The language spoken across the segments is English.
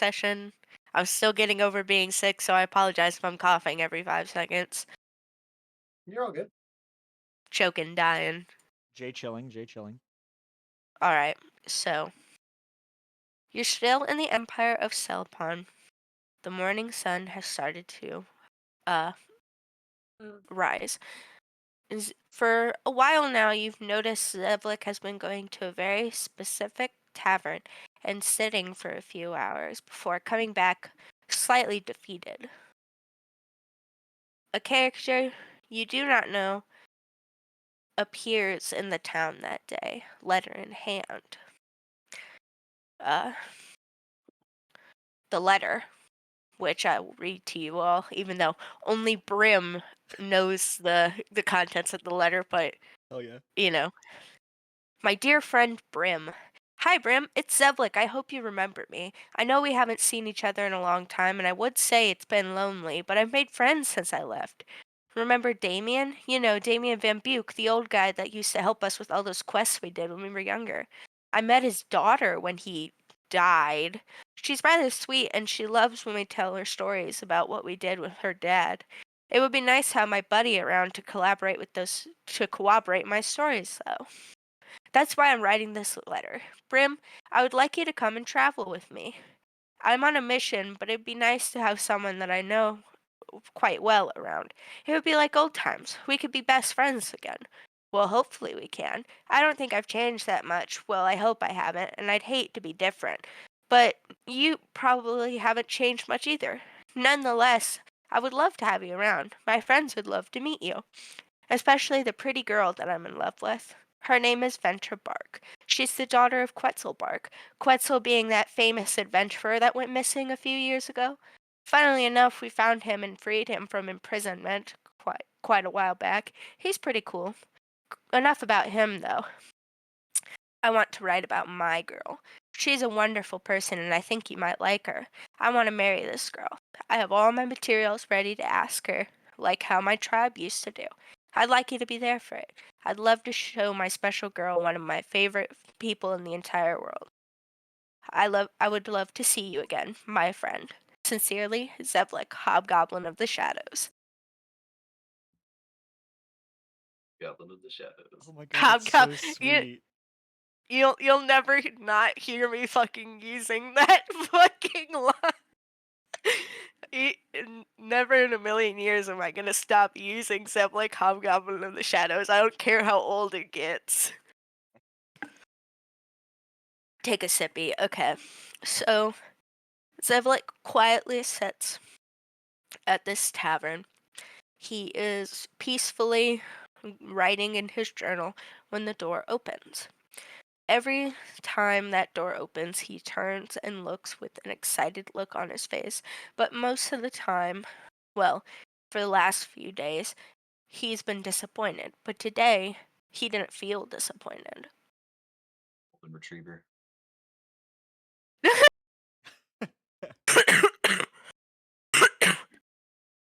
session. I'm still getting over being sick, so I apologize if I'm coughing every 5 seconds. You're all good. Choking, dying. Jay chilling, Jay chilling. Alright, so you're still in the Empire of Celpon. The morning sun has started to uh rise. For a while now, you've noticed Zevlik has been going to a very specific tavern and sitting for a few hours before coming back slightly defeated. A character you do not know appears in the town that day, letter in hand. Uh, the letter, which I will read to you all, even though only Brim knows the contents of the letter, but Oh yeah. you know, my dear friend Brim. Hi Brim, it's Zevlik. I hope you remember me. I know we haven't seen each other in a long time, and I would say it's been lonely, but I've made friends since I left. Remember Damien? You know, Damien Van Buke, the old guy that used to help us with all those quests we did when we were younger. I met his daughter when he died. She's rather sweet, and she loves when we tell her stories about what we did with her dad. It would be nice to have my buddy around to corroborate my stories, though. That's why I'm writing this letter. Brim, I would like you to come and travel with me. I'm on a mission, but it'd be nice to have someone that I know quite well around. It would be like old times. We could be best friends again. Well, hopefully we can. I don't think I've changed that much. Well, I hope I haven't, and I'd hate to be different. But you probably haven't changed much either. Nonetheless, I would love to have you around. My friends would love to meet you, especially the pretty girl that I'm in love with. Her name is Venture Bark. She's the daughter of Quetzal Bark, Quetzal being that famous adventurer that went missing a few years ago. Funnily enough, we found him and freed him from imprisonment quite a while back. He's pretty cool. Enough about him, though. I want to write about my girl. She's a wonderful person, and I think you might like her. I want to marry this girl. I have all my materials ready to ask her, like how my tribe used to do. I'd like you to be there for it. I'd love to show my special girl one of my favorite people in the entire world. I would love to see you again, my friend. Sincerely, Zevlik, Hobgoblin of the Shadows. Goblin of the Shadows. Oh my god, that's Hobgoblin, so you, sweet. you'll never not hear me fucking using that fucking line. Never in a million years am I gonna stop using Zevlik, Hobgoblin of the Shadows. I don't care how old it gets. Take a sippy. Okay. So, Zevlik quietly sits at this tavern. He is peacefully writing in his journal when the door opens. Every time that door opens, he turns and looks with an excited look on his face. But most of the time, well, for the last few days, he's been disappointed. But today, he didn't feel disappointed. Golden Retriever.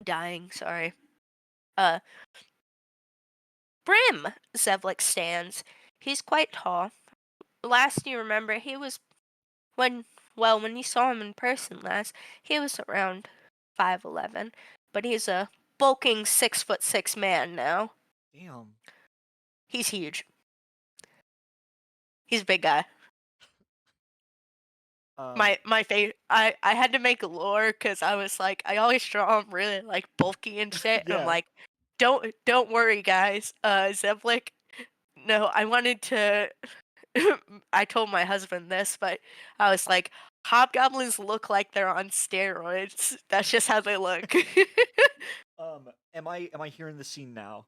Dying, sorry. Uh, Brim! Zevlik stands. He's quite tall. Last you remember, he was when when you saw him in person last, he was around 5'11", but he's a bulking 6'6" man now. Damn. He's huge. He's a big guy. Um, I had to make a lore because I was like, I always draw him really like bulky and shit, and I'm yeah. like, don't worry guys, Zevlik. No, I wanted to. I told my husband this, but I was like, hobgoblins look like they're on steroids. That's just how they look. am I hearing the scene now?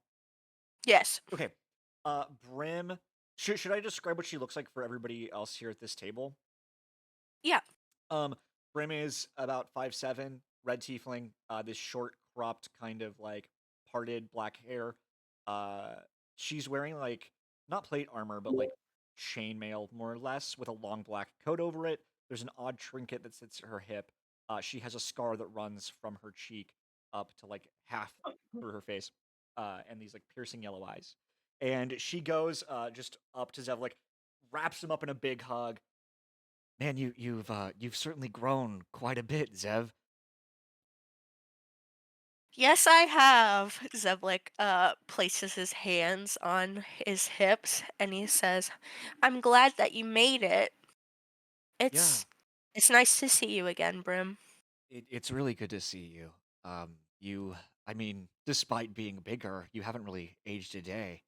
Yes. Okay. Brim. Should I describe what she looks like for everybody else here at this table? Yeah. Um, Brim is about 5'7", red tiefling, this short cropped kind of like parted black hair. Uh, she's wearing like not plate armor, but like chainmail more or less, with a long black coat over it. There's an odd trinket that sits at her hip. She has a scar that runs from her cheek up to like half through her face, and these like piercing yellow eyes. And she goes just up to Zev, like wraps him up in a big hug, Man, you've certainly grown quite a bit, Zev. Yes, I have. Zevlik places his hands on his hips and he says, I'm glad that you made it. Yeah, It's it's nice to see you again, Brim. it's really good to see you. You, I mean, despite being bigger, you haven't really aged a day.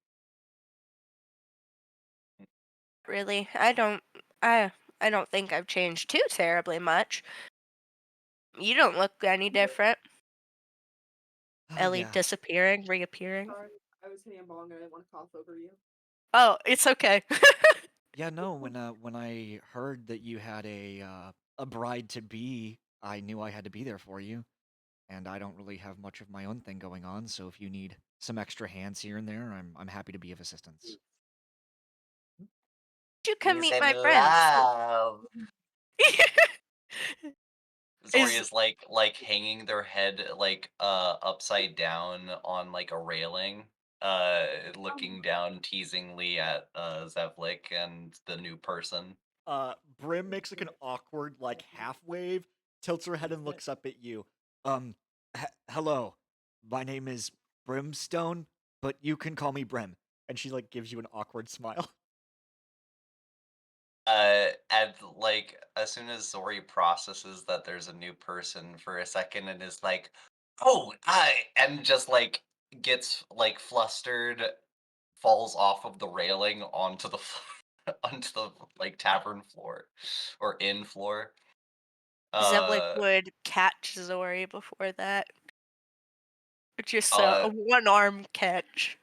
Really, I I don't think I've changed too terribly much. You don't look any different. Oh Ellie yeah, disappearing, reappearing. Sorry, I was hitting a bong. I didn't want to cough over you. Oh, it's okay. yeah. No, when I heard that you had a bride to be, I knew I had to be there for you. And I don't really have much of my own thing going on, so if you need some extra hands here and there, I'm happy to be of assistance. You come He's meet in my friends. love. Is Zoria's like hanging their head like upside down on like a railing, looking down teasingly at Zevlik and the new person. Brim makes like an awkward like half wave, tilts her head and looks up at you. Hello, my name is Brimstone, but you can call me Brim. And she like gives you an awkward smile. And like as soon as Zori processes that there's a new person for a second and is like, "Oh, I," and just like gets like flustered, falls off of the railing onto the onto the like tavern floor or inn floor. Zevlik Uh, would catch Zori before that. Just a uh, one arm catch.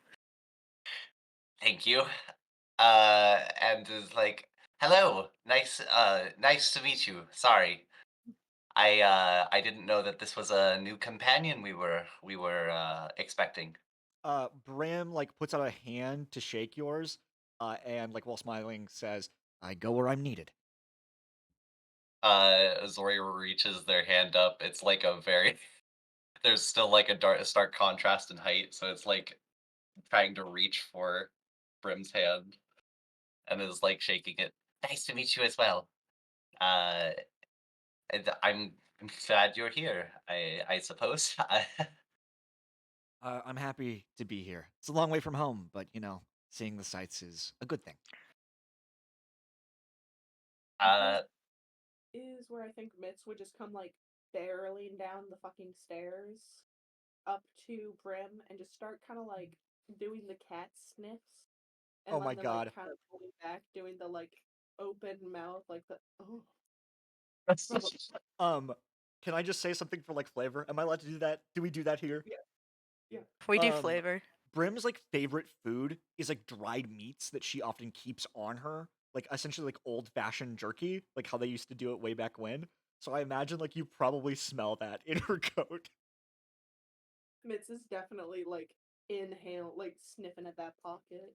thank you. And is like, "Hello, nice to meet you. Sorry, I didn't know that this was a new companion we were expecting." Brim like puts out a hand to shake yours, and like while smiling says, I go where I'm needed. Zori reaches their hand up. It's like a very there's still like a stark contrast in height, so it's like trying to reach for Brim's hand and is like shaking it. Nice to meet you as well. Uh, and I'm glad you're here. I suppose. I'm happy to be here. It's a long way from home, but seeing the sights is a good thing. uh, This is where I think Mitz would just come like barreling down the fucking stairs up to Brim and just start kind of like doing the cat sniffs and Oh my then like god. kind of pulling back, doing the like open mouth, like the oh. Um, can I just say something for like flavor? Am I allowed to do that? Do we do that here? Yeah, yeah. We do Um, flavor. Brim's like favorite food is like dried meats that she often keeps on her, like essentially like old fashioned jerky, like how they used to do it way back when. So I imagine like you probably smell that in her coat. Mitz is definitely like inhale, like sniffing at that pocket.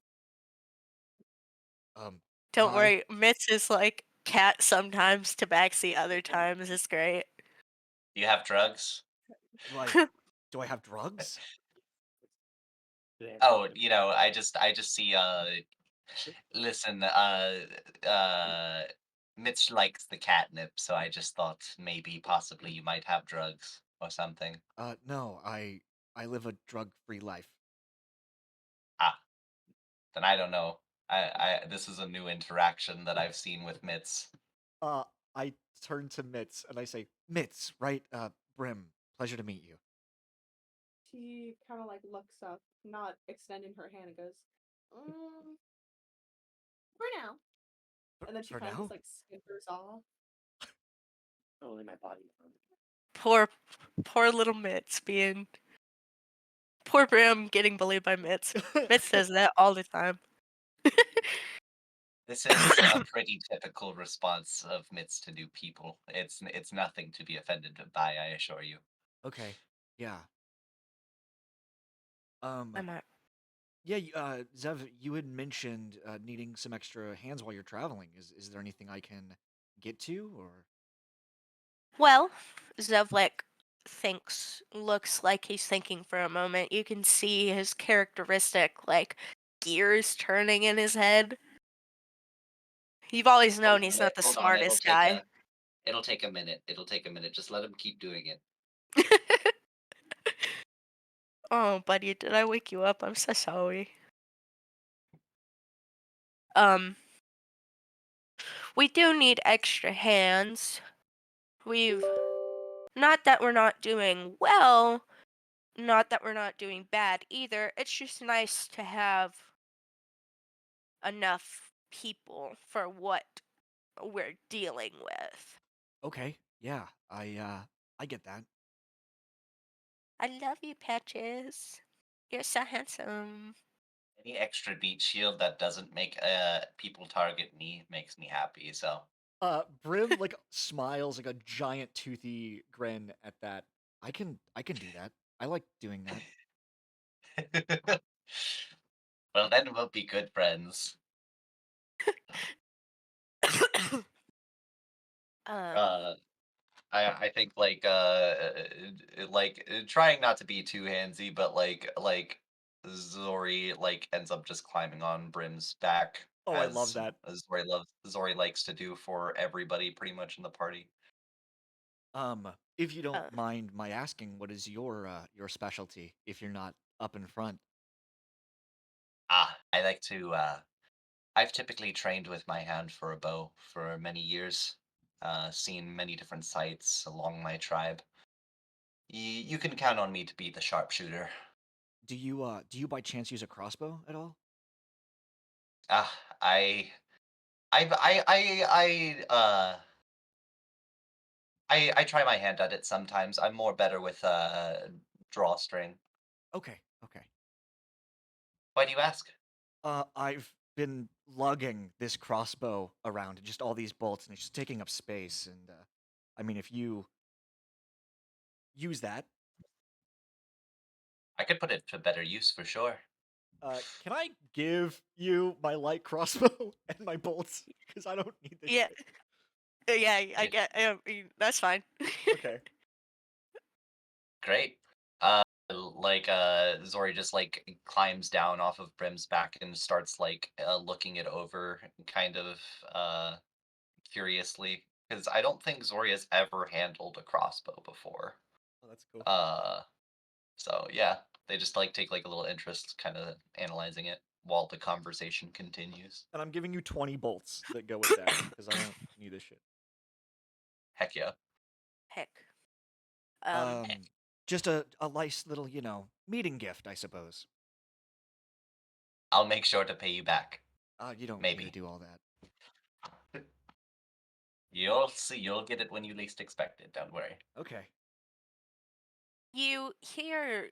Um, Don't hi. worry, Mitz is like cat sometimes, tabaxi other times. It's great. you have drugs? Do I do I have drugs? Oh, I just see listen, Mitch likes the catnip, so I just thought maybe possibly you might have drugs or something. No, I live a drug-free life. Ah, then I don't know. I this is a new interaction that I've seen with Mitz. Uh, I turn to Mitz and I say, Mitz, right? Brim, pleasure to meet you. She kind of like looks up, not extending her hand, and goes, mm, "For now." And then she For kind of just now? like skippers off. Only my body. Poor, poor little Mitz being poor Brim getting bullied by Mitz. Mitz says that all the time. This is a pretty typical response of Mitz to new people. It's nothing to be offended by, I assure you. Okay. Yeah. I'm a Yeah, Zev, you had mentioned needing some extra hands while you're traveling. Is there anything I can get to or well, Zevlek looks like he's thinking for a moment. You can see his characteristic like gears turning in his head. You've always known Hold he's on, not the hold on. smartest guy. It'll take a minute. It'll take a minute. Just let him keep doing it. Oh, buddy, did I wake you up? I'm so sorry. Um, we do need extra hands. We've not that we're not doing well, not that we're not doing bad either. It's just nice to have enough people for what we're dealing with. Okay, yeah, I get that. I love you, Patches. You're so handsome. Any extra beat shield that doesn't make people target me makes me happy. So Brim like smiles like a giant toothy grin at that. I can do that. I like doing that. well, then we'll be good friends. um, Uh, I think trying not to be too handsy, but Zori like ends up just climbing on Brim's back Oh, I love that. as Zori likes to do for everybody pretty much in the party. If you don't uh, mind my asking, what is your specialty if you're not up in front? I like to I've typically trained with my hand for a bow for many years. Seen many different sights along my tribe. You can count on me to be the sharpshooter. Do you by chance use a crossbow at all? Ah, I try my hand at it sometimes. I'm more better with drawstring. Okay, okay. Why do you ask? I've been lugging this crossbow around and just all these bolts, and it's just taking up space. And I mean, if you use that, I could put it to better use for sure. can I give you my light crossbow and my bolts? Because I don't need this yeah, shit. yeah, I It, get. That's fine. Okay. great. Zori just like climbs down off of Brim's back and starts like looking it over, kind of uh curiously, because I don't think Zori has ever handled a crossbow before. Oh, that's cool. Uh, so yeah, they just like take like a little interest, kind of analyzing it while the conversation continues. And I'm giving you 20 bolts that go with that because I don't need this shit. Heck yeah. Heck. Um, Um, just a nice little, meeting gift, I suppose. I'll make sure to pay you back. You don't need to Maybe. do all that. You'll see. You'll get it when you least expect it. Don't worry. Okay. you hear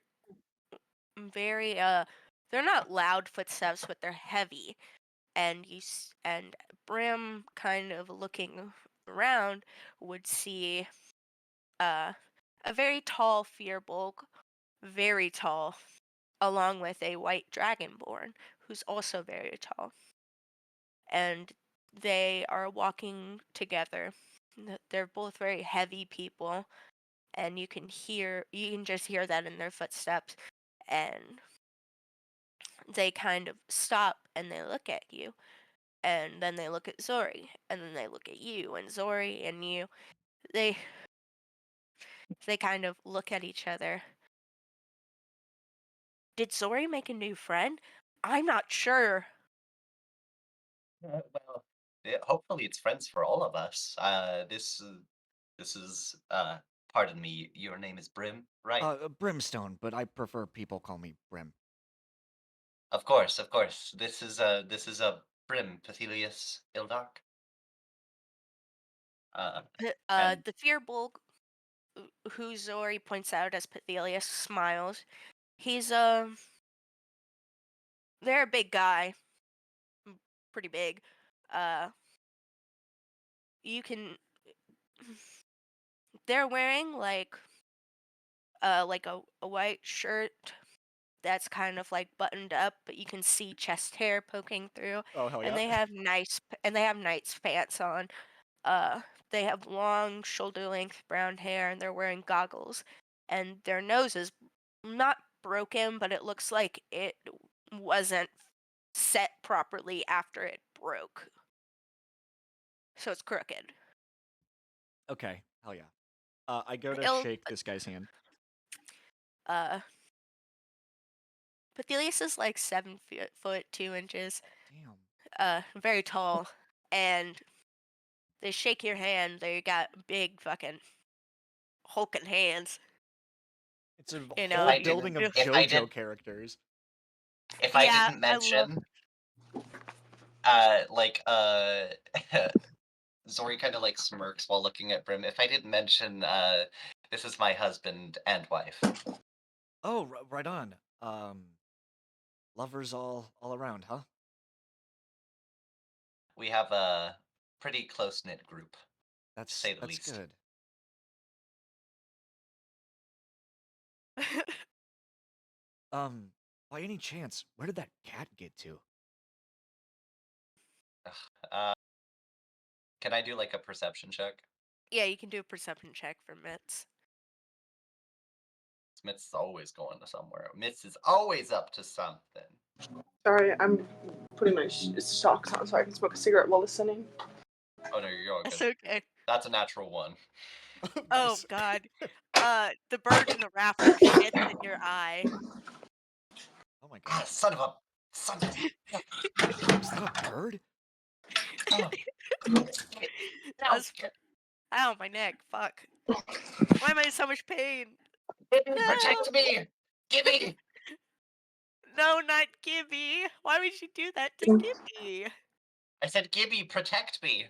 very they're not loud footsteps, but they're heavy, and and Brim, kind of looking around, would see uh a very tall Fearbulk, very tall, along with a white dragonborn who's also very tall, and they are walking together. They're both very heavy people, and you can just hear that in their footsteps, and they kind of stop and they look at you, and then they look at Zori, and then they look at you, and Zori and you. They they kind of look at each other. Did Zori make a new friend? I'm not sure. Well, yeah, hopefully it's friends for all of us. This is pardon me. Your name is Brim, right? Brimstone, but I prefer people call me Brim. Of course, of course. This is a Brim Pathelius Ildark. Uh, and The Fearbulk, who Zori points out as Pathelius, smiles. He's they're a big guy, pretty big. Uh, you can they're wearing like a white shirt that's kind of like buttoned up, but you can see chest hair poking through, Oh hell and yeah. they have nice pants on. Uh, they have long shoulder length brown hair, and they're wearing goggles, and their nose is not broken, but it looks like it wasn't set properly after it broke. so it's crooked. Okay, hell yeah. I go to It'll shake this guy's hand. uh Pethelius is like 7 foot 2 inches, Damn. very tall, and they shake your hand. They got big fucking hulking hands. It's a You If know, whole I you, building didn't, of if I JoJo did, characters. if I yeah, didn't I love. mention, like, Zori kind of like smirks while looking at Brim. If I didn't mention, this is my husband and wife. Oh, right on. Lovers all around, huh? We have a pretty close knit group, to say the That's least. good. By any chance, where did that cat get to? Uh, can I do like a perception check? Yeah, you can do a perception check for Mitz. Smith's always going to somewhere. Mitz is always up to something. Sorry, I'm putting my socks on so I can smoke a cigarette while listening. Oh no, you're all That's good. okay. That's a natural one. Oh Nice. God, the bird in the rafter shits in your eye. Oh my god. Son of a son of Is that a bird? a no. That's ow my neck. Fuck. Why am I in so much pain? No, Protect me! Gibby! no, not Gibby. Why would you do that to Gibby? I said Gibby, protect me!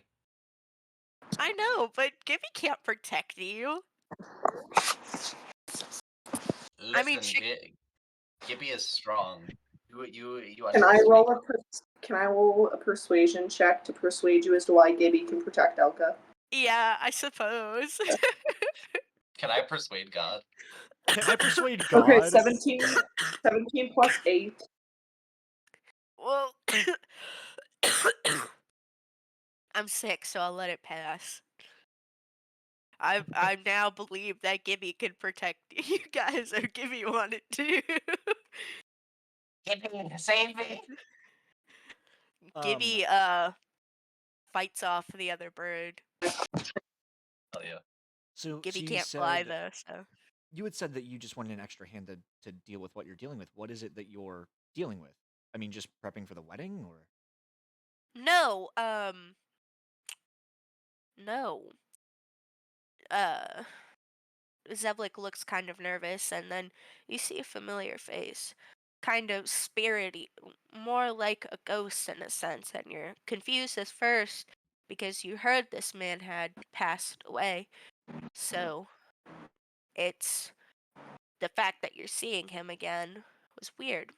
I know, but Gibby can't protect you. I mean, Listen, Gibby is strong. You Can I underestimate. roll a Can I roll a persuasion check to persuade you as to why Gibby can protect Elka? yeah, I suppose. Can I persuade God? Can I persuade Okay, God? 17 plus 8. Well, I'm sick, so I'll let it pass. I now believe that Gibby can protect you guys, or Gibby wanted to. Gibby, save me! Um, Gibby fights off the other bird. Oh yeah. Gibby you can't fly said though, so you had said that you just wanted an extra hand to deal with what you're dealing with. What is it that you're dealing with? I mean, just prepping for the wedding, or? no, no. Uh, Zevlik looks kind of nervous, and then you see a familiar face, kind of spirity, more like a ghost in a sense, and you're confused at first because you heard this man had passed away. So it's the fact that you're seeing him again was weird.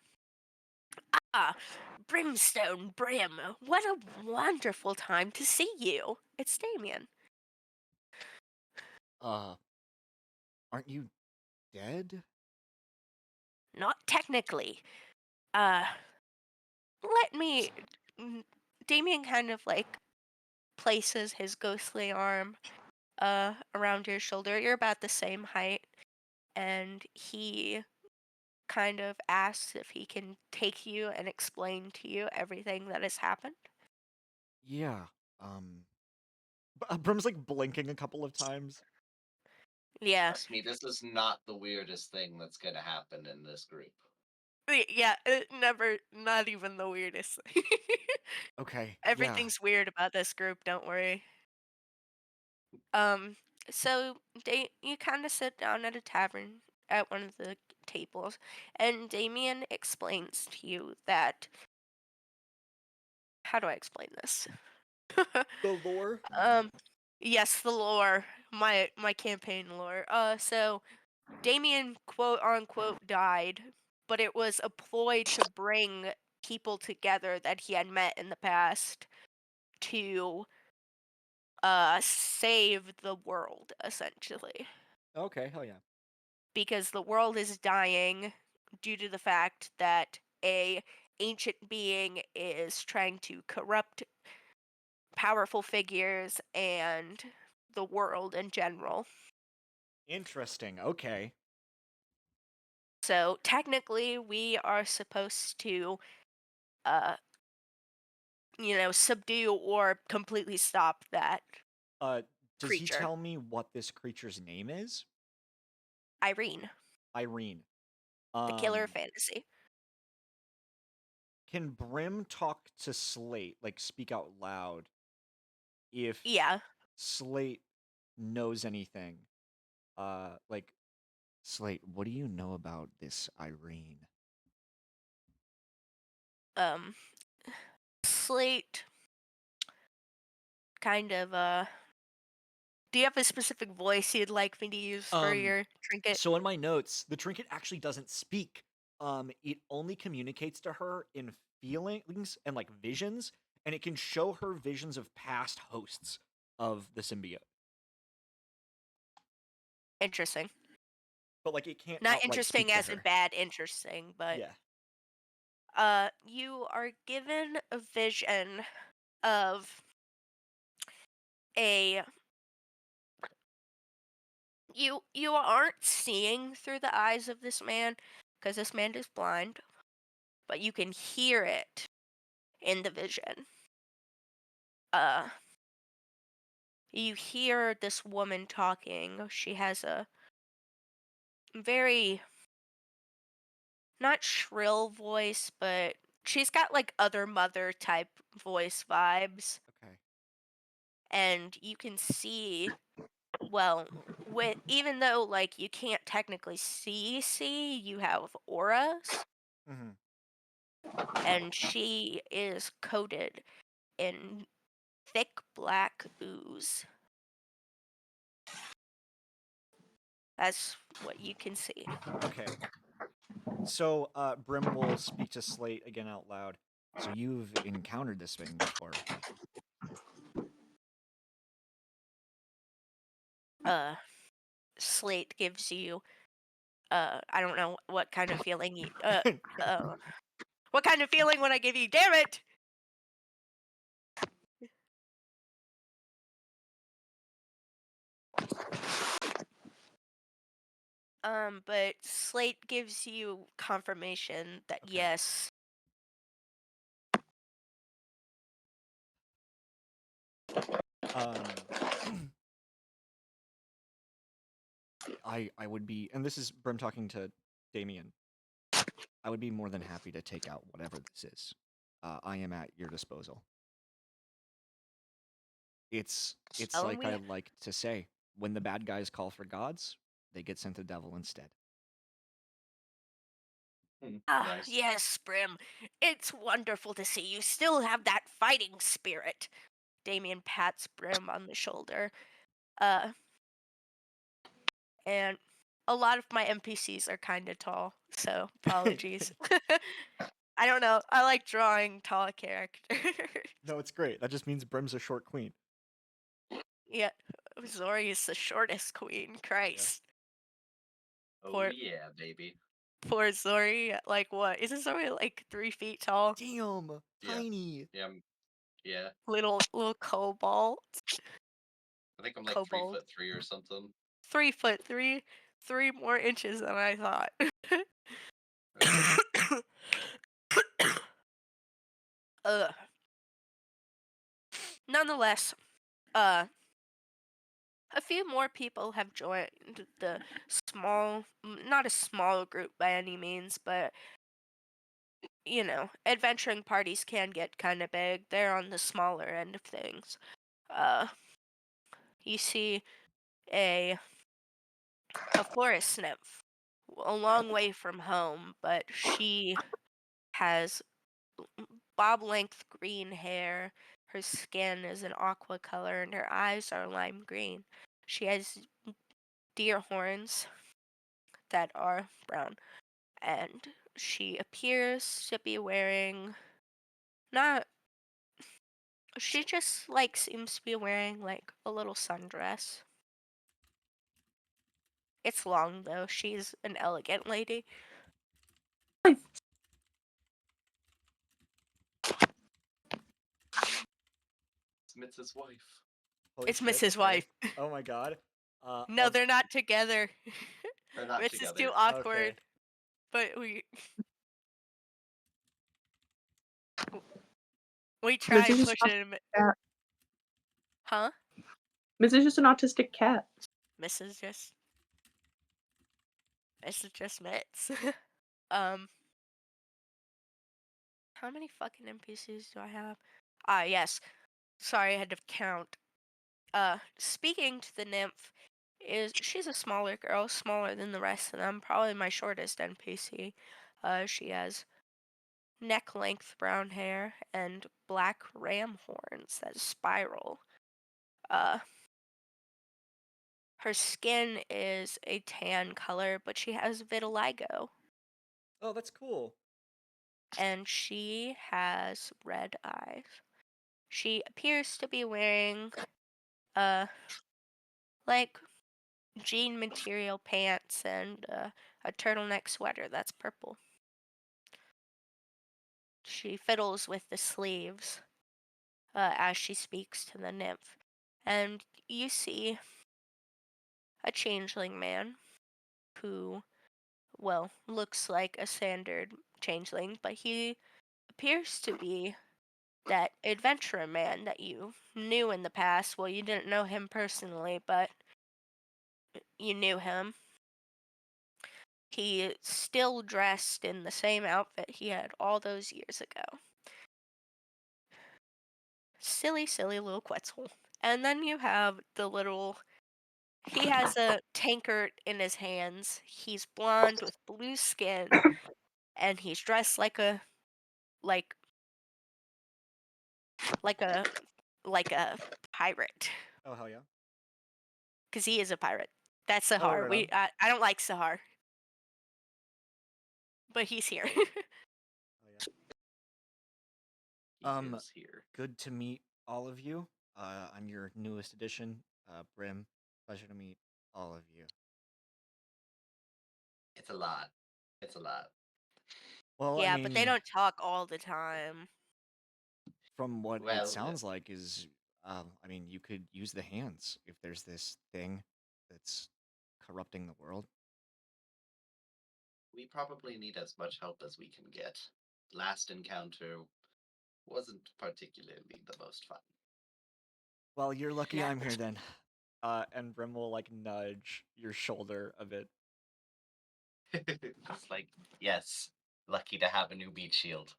Ah, Brimstone Brim, what a wonderful time to see you. It's Damien. Uh, aren't you dead? Not technically. Uh, let me. mm, Damien kind of like places his ghostly arm around your shoulder. You're about the same height, and he kind of asks if he can take you and explain to you everything that has happened. Yeah. Um, Brim's like blinking a couple of times. Yeah. Trust me, this is not the weirdest thing that's gonna happen in this group. Yeah, never, not even the weirdest thing. Okay. Yeah. Everything's weird about this group, don't worry. Um, so you kind of sit down at a tavern at one of the tables, and Damien explains to you that. How do I explain this? The lore. um, yes, the lore, my campaign lore. So Damien quote unquote died, but it was a ploy to bring people together that he had met in the past to save the world essentially, Okay. Hell yeah. because the world is dying due to the fact that a ancient being is trying to corrupt powerful figures and the world in general. Interesting. Okay. So technically we are supposed to uh subdue or completely stop that Uh, does he creature. tell me what this creature's name is? Irene, Irene. the killer of Um, fantasy. can Brim talk to Slate, like speak out loud, if Yeah. Slate knows anything? Like, Slate, what do you know about this Irene? Um, Slate kind of do you have a specific voice you'd like me to use for Um, your trinket? so in my notes, the trinket actually doesn't speak. It only communicates to her in feelings and like visions, and it can show her visions of past hosts of the symbiote. Interesting. But like it can't Not outright interesting speak to as in her. bad interesting, but Yeah. you are given a vision of a you aren't seeing through the eyes of this man because this man is blind, but you can hear it in the vision. Uh you hear this woman talking. She has a very not shrill voice, but she's got like other mother type voice vibes, Okay. and you can see well with even though like you can't technically see you have auras, Mm-hmm. and she is coated in thick black ooze. That's what you can see. Okay. So Brim will speak to Slate again out loud. So you've encountered this thing before. uh Slate gives you I don't know what kind of feeling uh what kind of feeling would I give you, damn it. But Slate gives you confirmation that Okay. yes. Um I would be, and this is Brim talking to Damien. I would be more than happy to take out whatever this is. I am at your disposal. It's Telling like I me. like to say, when the bad guys call for gods, they get sent the devil instead. Ah, Nice. yes, Brim. It's wonderful to see you still have that fighting spirit. Damien pats Brim on the shoulder. Uh, and a lot of my NPCs are kind of tall, so apologies. I don't know. I like drawing tall characters. No, it's great. That just means Brim's a short queen. Yeah, Zori is the shortest queen. Oh yeah. Christ. Oh Poor, yeah, baby. poor Zori. Like, what? Isn't Zori like 3 feet tall? Damn, Yeah. tiny. Yeah. Yeah. Little cobalt. I think I'm like Kobold. 3'3" or something. 3 foot three. 3 more inches than I thought. Okay. Ugh. Nonetheless, uh, a few more people have joined the not a small group by any means, but adventuring parties can get kind of big. They're on the smaller end of things. Uh, you see a a forest nymph, a long way from home, but she has bob length green hair. Her skin is an aqua color, and her eyes are lime green. She has deer horns that are brown, and she appears to be wearing not she just like seems to be wearing like a little sundress. It's long though. She's an elegant lady. Smith's wife. Holy It's shit. Mrs. Okay. Wife. Oh my god. No, they're not together. They're not This is too together. Okay. awkward. But We Mitz tried is just an pushing him. autistic cat. Huh? Mitz is just an autistic cat. Mrs. just Mrs. just Mitts. um, how many fucking NPCs do I have? Ah, yes. Sorry, I had to count. Speaking to the nymph she's a smaller girl, smaller than the rest of them, probably my shortest NPC. She has neck length brown hair and black ram horns that spiral. Uh, her skin is a tan color, but she has vitiligo, Oh, that's cool. and she has red eyes. She appears to be wearing uh like jean material pants and a turtleneck sweater that's purple. She fiddles with the sleeves as she speaks to the nymph. And you see a changeling man who, well, looks like a standard changeling, but he appears to be that adventurer man that you knew in the past. Well, you didn't know him personally, but you knew him. He still dressed in the same outfit he had all those years ago. Silly, silly little Quetzal. And then you have the little. He has a tankard in his hands. He's blonde with blue skin, and he's dressed like like a like a pirate, Oh hell yeah. cause he is a pirate. That's Oh Sahar. right on. I don't like Sahar, but he's here. Oh yeah. He is here. Good to meet all of you. I'm your newest addition, Brim. Pleasure to meet all of you. It's a lot. It's a lot. Well, I Yeah, but they mean, don't talk all the time. from what it Well, sounds like is, I mean, you could use the hands if there's this thing that's corrupting the world. we probably need as much help as we can get. Last encounter wasn't particularly the most fun. Well, you're lucky Nah. I'm here then. And Brim will like nudge your shoulder a bit. It's like, yes, lucky to have a new beat shield.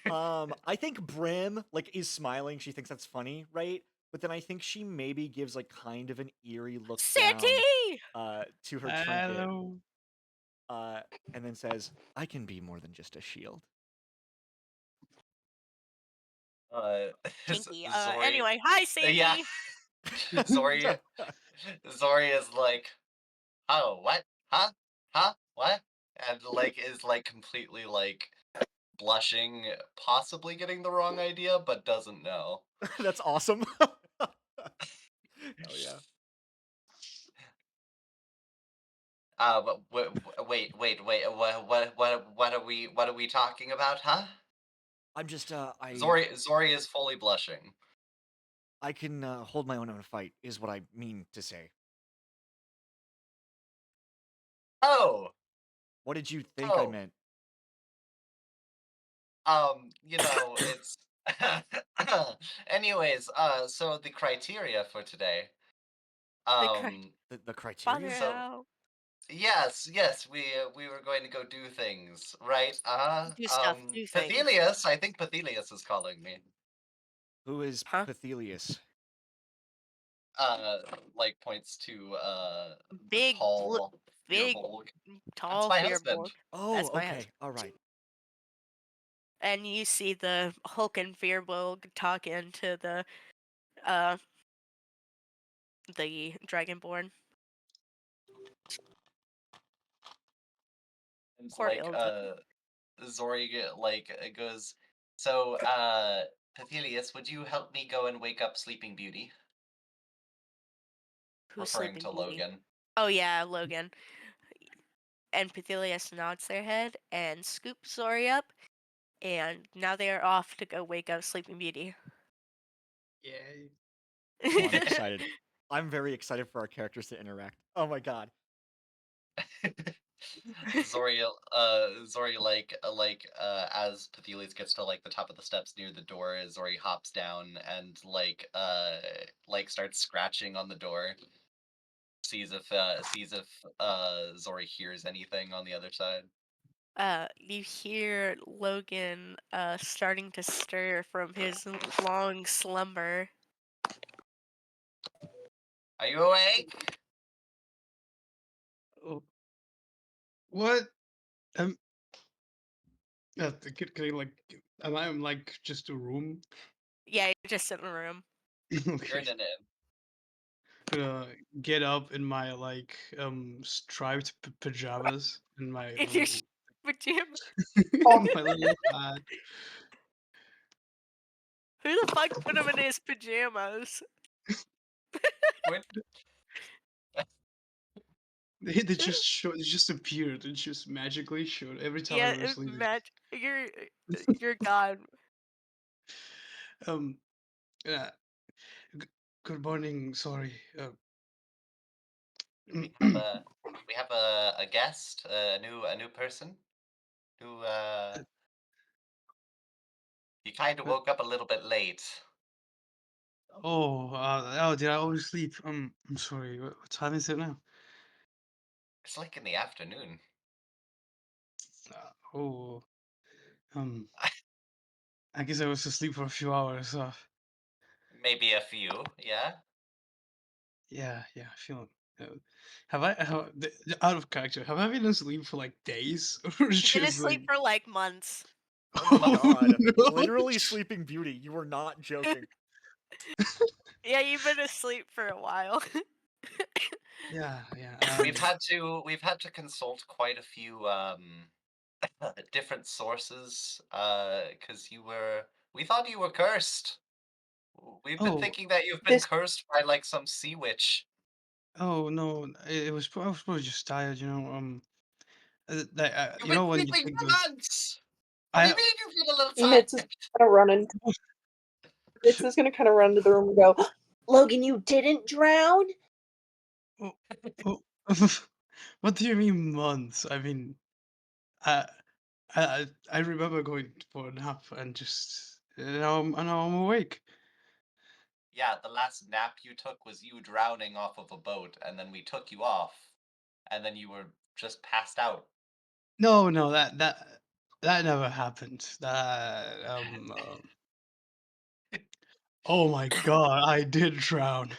I think Brim like is smiling. She thinks that's funny, right? But then I think she maybe gives like kind of an eerie look down Sandy! to her trinket, Hello. and then says, "I can be more than just a shield." Uh, Kinky. Zori, Anyway, hi, yeah, Sandy! Zori, Zori is like, oh, what? Huh? Huh? What? And like is like completely like blushing, possibly getting the wrong idea, but doesn't know. That's awesome. Hell yeah. But what are we talking about, huh? I'm just Zori is fully blushing. I can hold my own in a fight is what I mean to say. Oh, What did you think I oh, meant? it's anyways, so the criteria for today. The cri- The Father criteria? So out. yes, we were going to go do things, right? Do stuff, do things. Pethelius, I think Pethelius is calling me. Who is Huh? Pethelius? Uh, like points to the Big, tall big, Firbolg. That's tall my husband. Fearbolg. Oh, That's my okay. husband. All right. And you see the Hulk and Fearbolg talking to uh the Dragonborn. And Or Ilda. Zori goes, so Pethelius, would you help me go and wake up Sleeping Beauty? Who's Referring Sleeping to Beauty? Logan. Oh yeah, Logan. And Pethelius nods their head and scoops Zori up, and now they are off to go wake up Sleeping Beauty. Yay. Oh, I'm excited. I'm very excited for our characters to interact. Oh my god. Zori as Pathelius gets to like the top of the steps near the door, Zori hops down and like starts scratching on the door, sees if Zori hears anything on the other side. You hear Logan starting to stir from his long slumber. Are you awake? Oh, what? Um, can I like? Am I in like just a room? Yeah, you're just in the room. You're Okay. in an inn. Gonna get up in my like striped pajamas and my In your little pajamas. my little hat. Who the fuck put him in his pajamas? When They just showed. It just appeared. It just magically showed every time I Yeah, was leaving. you're God. Um. Uh, g- Good morning. Sorry. we have a we have a guest, a new person who he kind of uh, woke up a little bit late. Did I always sleep? I'm sorry. What time is it now? It's like in the afternoon. Oh, um, I guess I was asleep for a few hours. Maybe a few, yeah. Yeah, I feel. Uh, out of character? Have I been asleep for like days, or You've been just asleep like? for like months. Oh my Oh god. no! Literally Sleeping Beauty. You were not joking. Yeah, you've been asleep for a while. Yeah. We've had to consult quite a few different sources because we thought you were cursed. We've been Oh, thinking that you've been This cursed by like some sea witch. oh no! I was probably just tired. You've You been know when you sleeping take for those. months. What do you I mean you've been a little tired? Mitz is kind of running. Mitz is gonna kind of run to the room and go, Logan, you didn't drown? oh, oh, what do you mean months? I mean, I I remember going for a nap and just now I'm awake. Yeah, the last nap you took was you drowning off of a boat, and then we took you off, and then you were just passed out. No, that never happened. Oh my god, I did drown.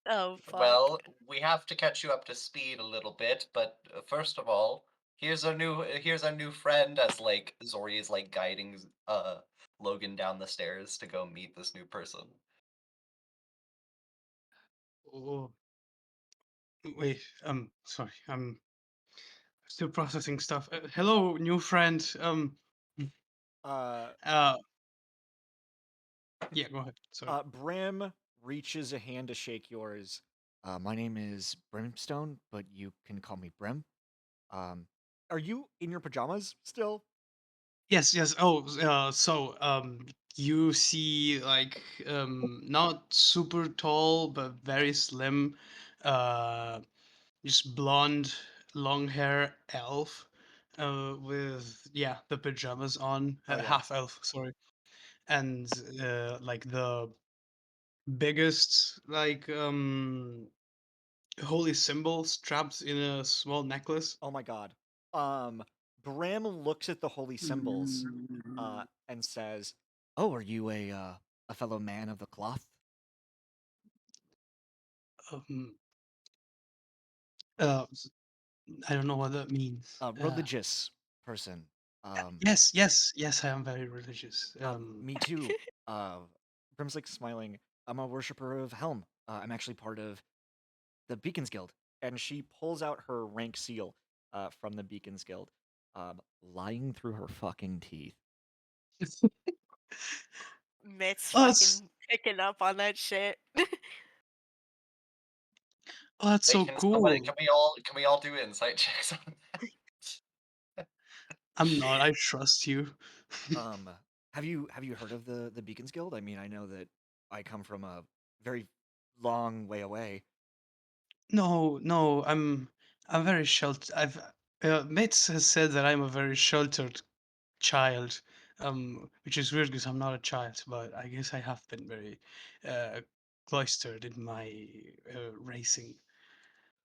Oh fuck. Well, we have to catch you up to speed a little bit, but first of all, here's our new friend as like Zori is like guiding Logan down the stairs to go meet this new person. Oh, wait, sorry, I'm still processing stuff. Hello, new friend. Uh, Uh, yeah, go ahead. Sorry. Brim reaches a hand to shake yours. My name is Brimstone, but you can call me Brim. Um, are you in your pajamas still? Yes. Oh, you see like not super tall but very slim, uh, just blonde, long hair elf, with the pajamas on, Oh yeah. half elf, sorry, and like the biggest like holy symbol strapped in a small necklace. Oh my god. Um, Brim looks at the holy symbols, and says, "Oh, are you a fellow man of the cloth?" Um, uh, s- I don't know what that means. Religious person. Um, Yes, I am very religious. Me too. Uh, Brim's like smiling. I'm a worshiper of Helm. I'm actually part of the Beacons Guild, and she pulls out her rank seal, from the Beacons Guild, lying through her fucking teeth. Mit's oh, that's fucking picking up on that shit. oh, that's Hey, so can somebody cool. can we all do insight checks on that? I'm not. I trust you. Um, have you heard of the Beacons Guild? I mean, I know that I come from a very long way away. No, no, I'm very sheltered. Mates has said that I'm a very sheltered child, which is weird because I'm not a child, but I guess I have been very uh, cloistered in my racing.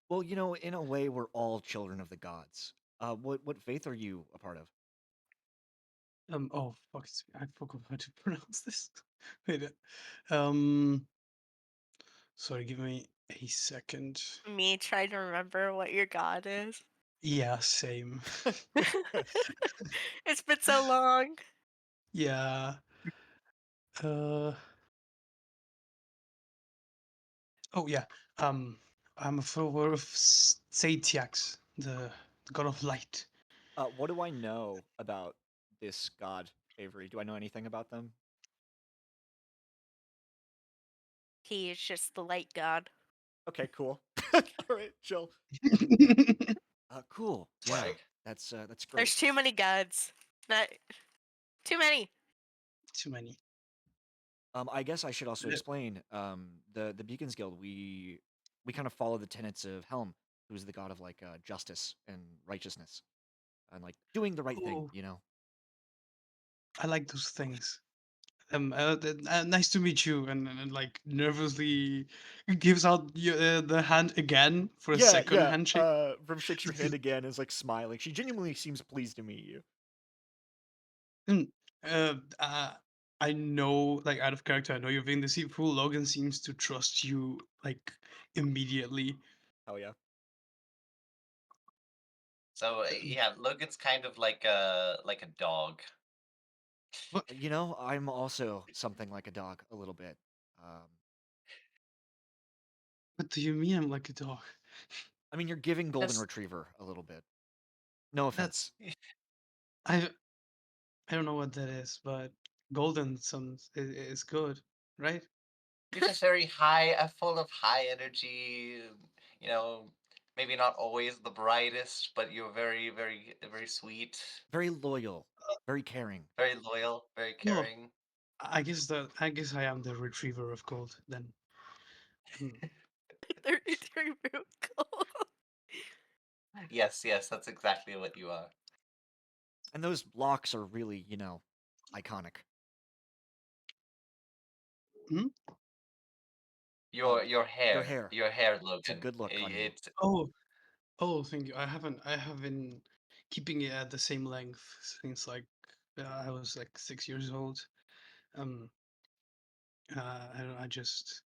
Well, in a way, we're all children of the gods. What faith are you a part of? Oh fuck! I forgot how to pronounce this. Wait, um, sorry, give me a second. Me trying to remember what your god is. Yeah, same. It's been so long. Yeah. Uh. Oh yeah. Um. I'm a follower of Satiax, the god of light. What do I know about this god, Avery? Do I know anything about them? He is just the light god. Okay, cool. All right, chill. Cool. Yeah, Swag. that's great. There's too many gods. Not too many. Too many. I guess I should also Le- explain. The Beacons Guild, we kind of follow the tenets of Helm, who's the god of like justice and righteousness, and like doing the right thing. Oh, You know. I like those things. Nice to meet you, and like nervously gives out the hand again for a Yeah, second yeah. handshake. Brim shakes your hand again and is like smiling. She genuinely seems pleased to meet you. Mm, uh, uh, I know, like out of character, I know you're being deceitful. Logan seems to trust you like immediately. Oh yeah. So yeah, Logan's kind of like a dog. What? I'm also something like a dog, a little bit. Um, What do you mean? I'm like a dog. I mean, you're giving golden Just retriever a little bit. No That's offense. I. I don't know what that is, but golden sounds is good, right? you're just very high, full of high energy. You know, maybe not always the brightest, but you're very, very, very sweet, Very loyal, very caring. very loyal, very Oh, caring. I guess I am the retriever of gold then. Mm. They're real cool. Yes, yes, that's exactly what you are. And those locks are really, iconic. Hmm? Uh, Your your hair. your hair, It's a Logan. good look on you. It's Oh, oh, thank you. I have been keeping it at the same length since like I was like 6 years old. Um, I just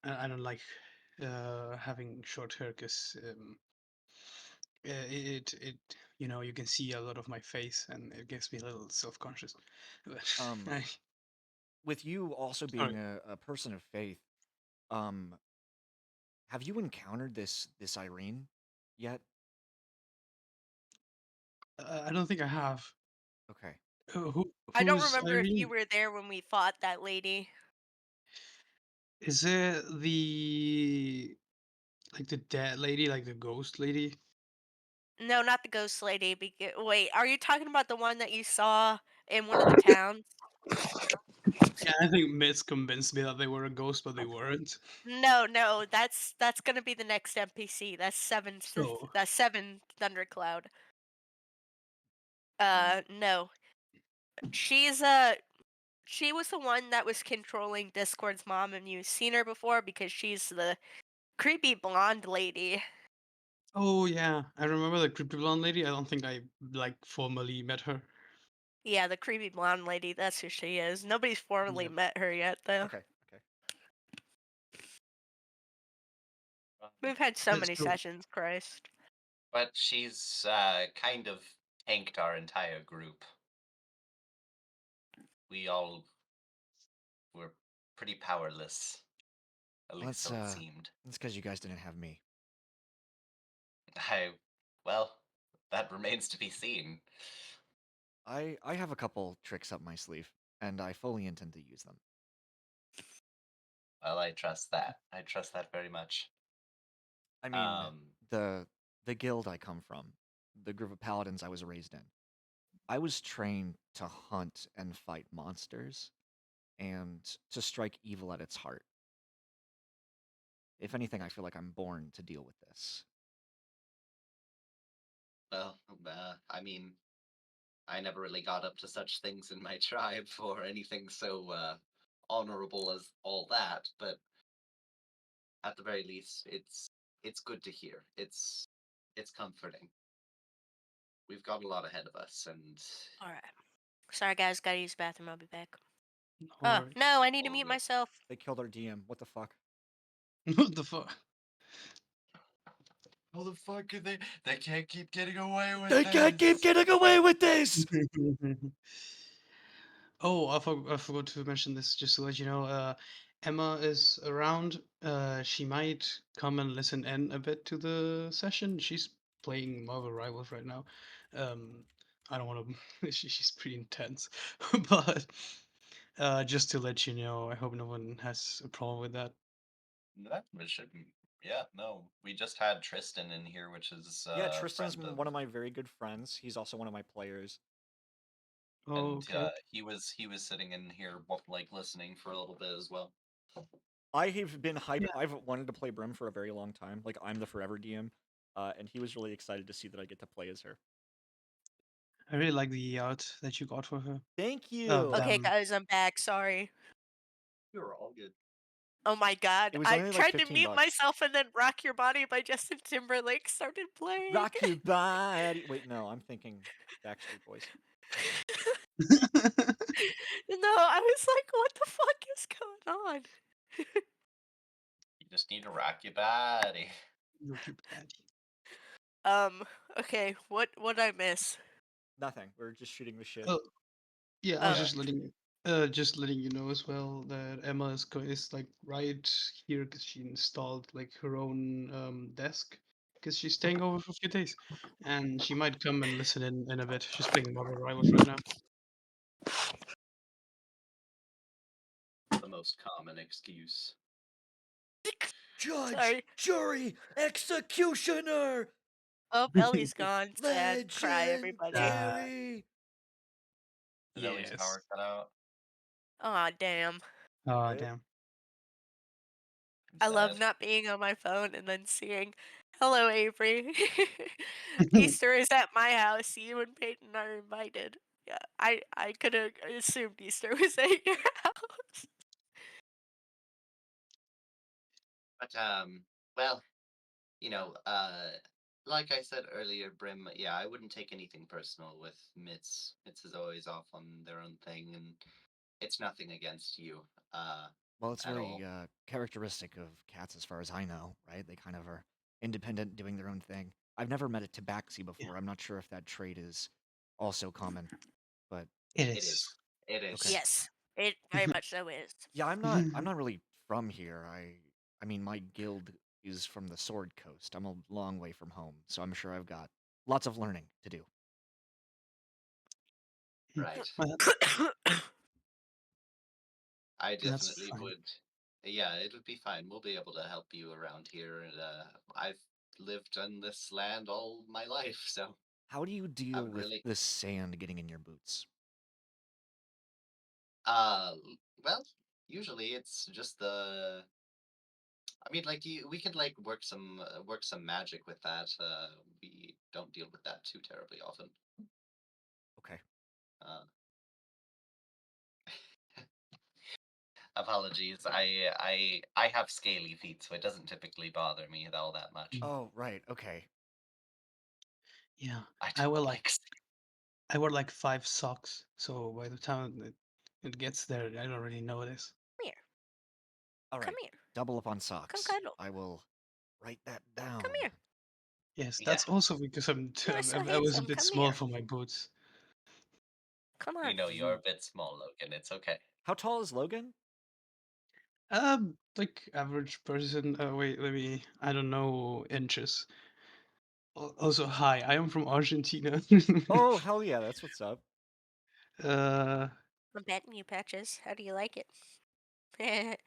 I don't like having short hair because it you can see a lot of my face and it gets me a little self conscious. But Um, I, with you also being sorry, a person of faith, um, have you encountered this Irene yet? I don't think I have. Okay. I don't Who's remember if you Irene? were there when we fought that lady. Is it the like the dead lady, like the ghost lady? No, not the ghost lady. Wait, are you talking about the one that you saw in one of the towns? Yeah, I think Mitz convinced me that they were a ghost, but they weren't. No, no, that's gonna be the next NPC. Oh, That's seven Thundercloud. Mm. No, she's she was the one that was controlling Discord's mom, and you've seen her before because she's the creepy blonde lady. oh yeah, I remember the creepy blonde lady. I don't think I like formally met her. Yeah, the creepy blonde lady. That's who she is. Nobody's formally Yeah, met her yet, though. Okay. Okay. We've had so many so sessions, Christ. but she's kind of tanked our entire group. We all were pretty powerless, at Well, least so it seemed. that's because you guys didn't have me. I, well, that remains to be seen. I have a couple tricks up my sleeve, and I fully intend to use them. Well, I trust that. I trust that very much. I mean, Um, the guild I come from, the group of paladins I was raised in, I was trained to hunt and fight monsters and to strike evil at its heart. If anything, I feel like I'm born to deal with this. Well, I mean, I never really got up to such things in my tribe or anything so honorable as all that, but at the very least, it's good to hear. It's comforting. We've got a lot ahead of us, and All right. Sorry, guys. Gotta use the bathroom. I'll be back. No Oh, worries. no, I need to all mute good. myself. They killed our DM. What the fuck? What the fuck? How the fuck could they? They can't keep getting away with They can't keep this. getting away with this! Oh, I forgot to mention this just to let you know. Emma is around. She might come and listen in a bit to the session. She's playing Marvel Rivals right now. Um, I don't want to. She's pretty intense, but just to let you know, I hope no one has a problem with that. That shouldn't. Yeah, no. We just had Tristan in here, which is Yeah, a Tristan's friend of, one of my very good friends. He's also one of my players. Oh, and okay. he was sitting in here like listening for a little bit as well. I have been hype. Yeah, I've wanted to play Brim for a very long time. Like I'm the forever DM, and he was really excited to see that I get to play as her. I really like the art that you got for her. Thank Of you. Okay, them. guys, I'm back. Sorry. You're all good. Oh my god. It was I only like tried to 15 mute bucks. myself and then Rock Your Body by Justin Timberlake started playing. Rock your body. Wait, no, I'm thinking Backstreet Boys. No, I was like, what the fuck is going on? You just need to rock your body. Look at that. Um, okay, what I miss? Nothing. We're just shooting the shit. Oh, yeah, I was Oh, Uh, just letting you know as well that Emma is like right here because she installed like her own desk because she's staying over for a few days, and she might come and listen in a bit. She's playing Marvel Rivals right now. The most common excuse. Judge, sorry. jury, executioner, Oh, Ellie's gone. Sad. Cry, everybody. uh, legendary. Did Ellie's yes. power cut out? Aw, damn. Oh Rip. damn. I'm I love sad. not being on my phone and then seeing, hello, Avery. Easter is at my house. You and Peyton are invited. Yeah, I could have assumed Easter was at your house. But well, you know, like I said earlier, Brim. Yeah, I wouldn't take anything personal with Mitz. Mitz is always off on their own thing, and it's nothing against you, Well, it's at very all. characteristic of cats, as far as I know, right? They kind of are independent, doing their own thing. I've never met a tabaxi Yeah, before. I'm not sure if that trait is also common, but it It is. is. It okay. is. Yes, it very much so is. Yeah, I'm not really from here. I mean, my guild is from the Sword Coast. I'm a long way from home, so I'm sure I've got lots of learning to do. Right. Well, I that's definitely fine. would. Yeah, it would be fine. We'll be able to help you around here. And I've lived on this land all my life, so How do you I deal would with really. the sand getting in your boots? Uh, well, usually it's just the. I mean, like we could like work some magic with that. We don't deal with that too terribly often. Okay. Uh, Apologies. I have scaly feet, so it doesn't typically bother me all that much. Mm, Oh, right. Okay. yeah, I I will don't like like. I wear like 5 socks, so by the time it gets there, I don't really notice. Come here. All Come right. here. Double up on Come socks. cuddle. I will write that Come down. here. Yes, Yeah, that's also because I'm t- You are so I was a handsome. bit Come small here. for my boots. Come we on. know Do you're a you? bit small, Logan. It's okay. How tall is Logan? Like average person. Wait, let me. I don't know inches. Also, hi. I am from Argentina. Oh, hell yeah, that's what's up. uh, I'm betting you, Patches. How do you like it?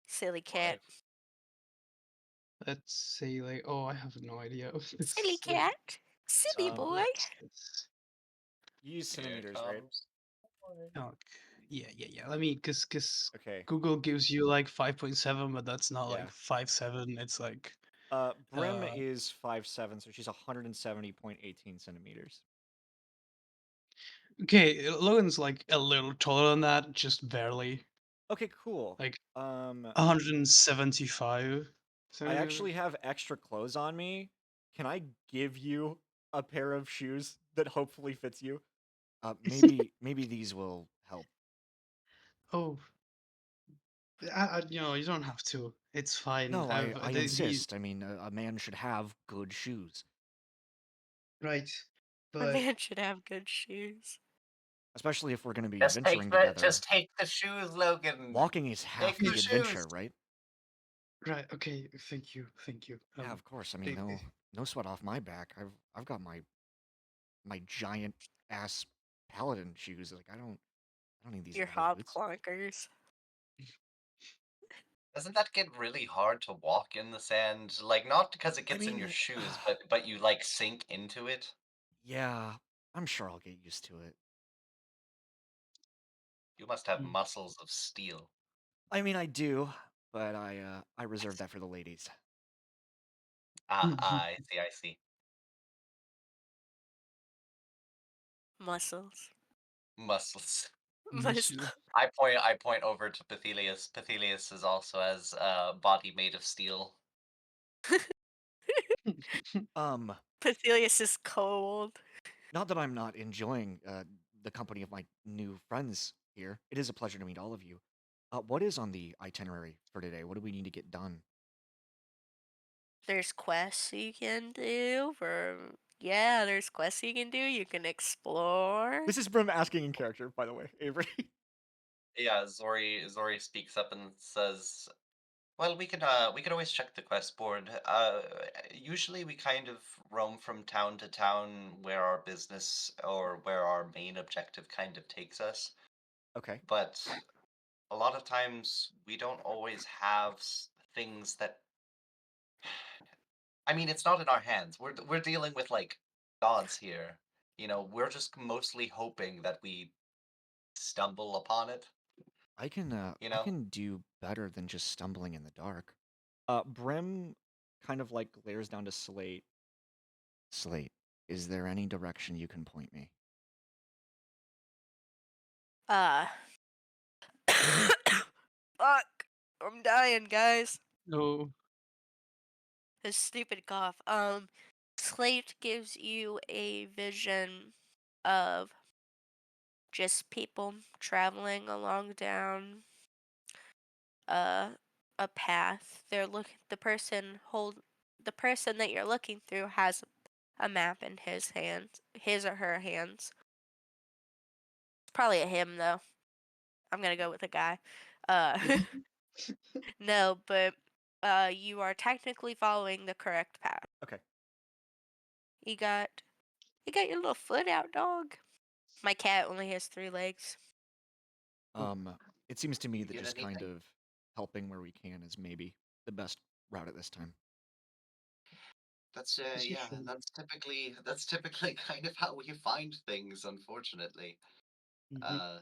Silly cat. Why? let's say like. Oh, I have no idea of Silly this. cat. Silly Um, boy. What's this? you use Here centimeters, right? comes. Boy. Okay. Yeah. Let me, cause Okay. Google gives you like 5.7, but that's not Yeah. like 5'7". It's like Brim uh is 5'7", so she's 170.18 centimeters. okay. Logan's like a little taller than that, just barely, Okay, cool. like Um, 175 I actually centimeters. have extra clothes on me. Can I give you a pair of shoes that hopefully fits you? Maybe these will help. Oh, you don't have to. It's fine. No, I've I these insist. I mean, a man should have good shoes, right, A but man should have good shoes. especially if we're going to be venturing together. Just take the shoes, Logan. Walking is Take half the the shoes. adventure, right? right. Okay, thank you. Yeah, of course. I mean, It, no sweat off my back. I've got my giant ass paladin shoes. Like I don't need these Your leather hob boots. clonkers. Doesn't that get really hard to walk in the sand? Like, not because it I gets in your mean, shoes, but you like sink into it. yeah, I'm sure I'll get used to it. You must have mm, muscles of steel. I mean, I do, but I reserve that for the ladies. Ah, I see, I see. Muscles. Muscles. muscle. Muscle. I point over to Pethelius. Pethelius is also has a body made of steel. Um, Pethelius is cold. Not that I'm not enjoying the company of my new friends here. It is a pleasure to meet all of you. What is on the itinerary for today? What do we need to get done? There's quests you can do for yeah, there's quests you can do. You can explore. This is Brim asking in character, by the way, Avery. Yeah, Zori speaks up and says, "Well, we can always check the quest board. Usually we kind of roam from town to town where our business or where our main objective kind of takes us. Okay. But a lot of times we don't always have things that. I mean, it's not in our hands. We're dealing with like gods here. You know, we're just mostly hoping that we stumble upon it. You I know." can do better than just stumbling in the dark. Brim kind of like glares down to Slate. Slate, is there any direction you can point me? Uh Fuck. I'm dying, guys. No. This stupid cough. Slate gives you a vision of just people traveling along down uh, a path. The person that you're looking through has a map in his hands, his or her hands. It's probably a him though. I'm gonna go with a guy. Uh, no, but you are technically following the correct path. Okay. You got you got your little foot out, dog. My cat only has 3 legs. Oh, Um, it seems to me You that get just kind anything? of helping where we can is maybe the best route at this time. That's this is yeah, true. that's typically kind of how we find things, unfortunately. Mhm. Uh,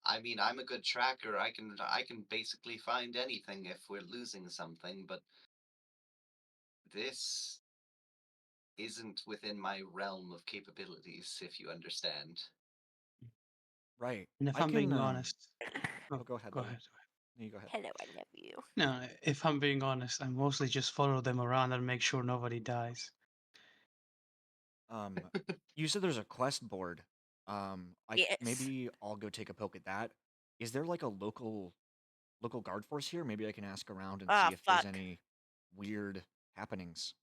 I mean, I'm a good tracker. I can basically find anything if we're losing something, but this isn't within my realm of capabilities, if you understand. Right. And if I I'm can being honest, Oh, oh, go ahead, go buddy. ahead. No, you go ahead. Hello, I love you. No, if I'm being honest, I mostly just follow them around and make sure nobody dies. Um, you said there's a quest board. I Yes. maybe I'll go take a poke at that. Is there like a local guard force here? Maybe I can ask around and Ah, see if there's fuck. any weird happenings.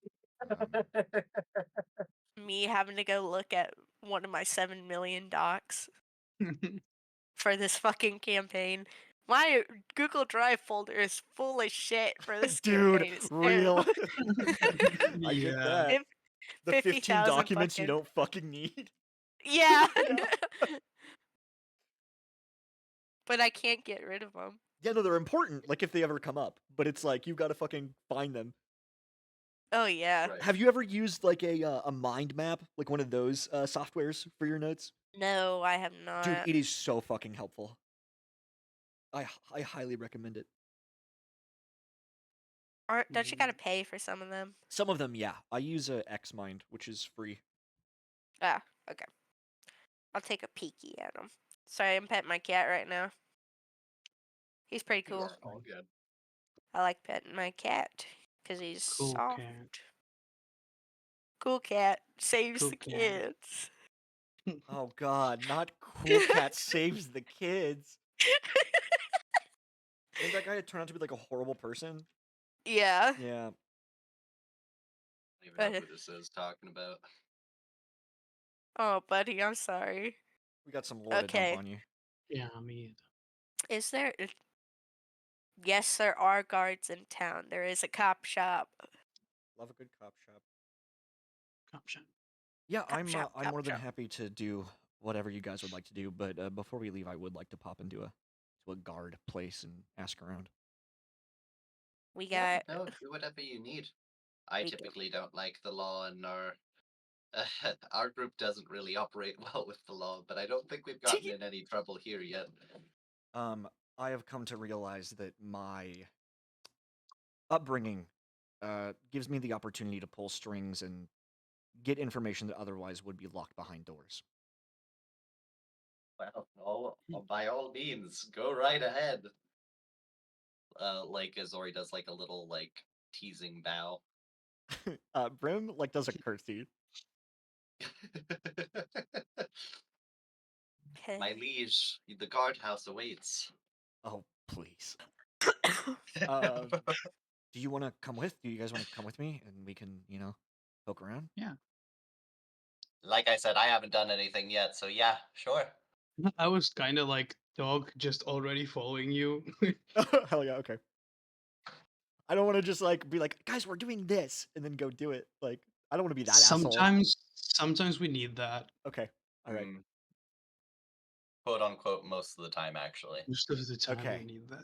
Me having to go look at one of my 7 million docs for this fucking campaign. My Google Drive folder is full of shit for this Dude, campaign. It's real. terrible. I get Yeah. that. The 15 50,000 documents you fucking. don't fucking need. Yeah. Yeah. But I can't get rid of them. Yeah, no, they're important, like if they ever come up. But it's like you gotta fucking find them. Oh, yeah. Right. Have you ever used like a mind map, like one of those softwares for your notes? No, I have Dude, not. it is so fucking helpful. I highly recommend it. Or don't you gotta pay for some of them? Some of them, yeah. I use a Xmind, which is free. Ah, okay. I'll take a peeky at him. Sorry, I'm petting my cat right now. He's pretty You cool. are all good. I like petting my cat because he's Cool soft. cat. Cool cat saves Cool the cat. kids. Oh god, not Cool Cat saves the kids. Didn't that guy turn out to be like a horrible person? Yeah. Yeah. I don't even know But, who this is talking about. oh, buddy, I'm sorry. We got some lore to dump Okay. on you. Yeah, me either. Is there? Yes, there are guards in town. There is a cop shop. Love a good cop shop. Option. Yeah, Cop shop. I'm Cop more than shop. happy to do whatever you guys would like to do, but before we leave, I would like to pop into a guard place and ask around. We Yeah, got. no, do whatever you need. I We got. typically don't like the law, and our group doesn't really operate well with the law, but I don't think we've gotten in any trouble here yet. I have come to realize that my upbringing gives me the opportunity to pull strings and get information that otherwise would be locked behind doors. Well, by all means, go right ahead. Like Azori does like a little like teasing bow. Brim like does a curtsy. My Okay. liege, the guardhouse awaits. Oh please. Do you want to come with? Do you guys want to come with me and we can, poke around? Yeah. Like I said, I haven't done anything yet, so yeah, sure. I was kind of like dog, just already following you. Hell yeah, okay. I don't want to just like be like, guys, we're doing this, and then go do it. Like, I don't want to be that asshole. Sometimes we need that. Okay, all right, Quote unquote, most of the time, actually. Most of the time we okay. need that.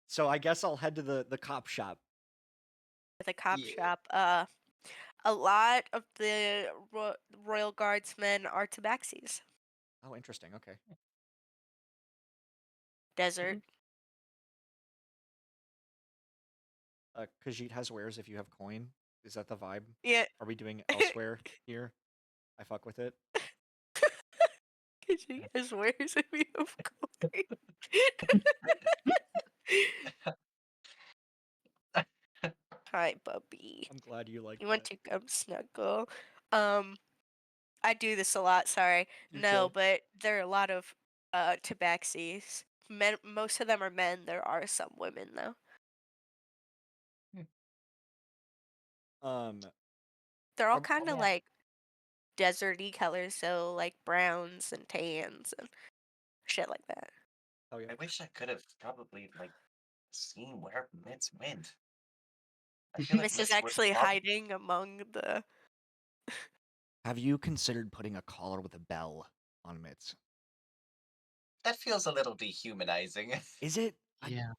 So I guess I'll head to the cop shop. The cop Yeah. shop. A lot of the Royal Guardsmen are tabaxis. Oh, interesting. Okay. Desert. Khajiit has wares if you have coin. Is that the vibe? Yeah. Are we doing elsewhere here? I fuck with it. Cause she swears if you have coin. Hi, puppy. I'm glad you like You want that. to come snuggle? Um, I do this a lot. Sorry. You're No, chill. but there are a lot of tabaxis. Men. Most of them are men. There are some women though. Um, They're all are, kind of like deserty colors, so like browns and tans and shit like that. oh yeah. I wish I could have probably like seen where Mitz went. I feel like Miss is Mitz would actually prob- hiding among the. Have you considered putting a collar with a bell on Mitts? That feels a little dehumanizing. Is it? Yeah.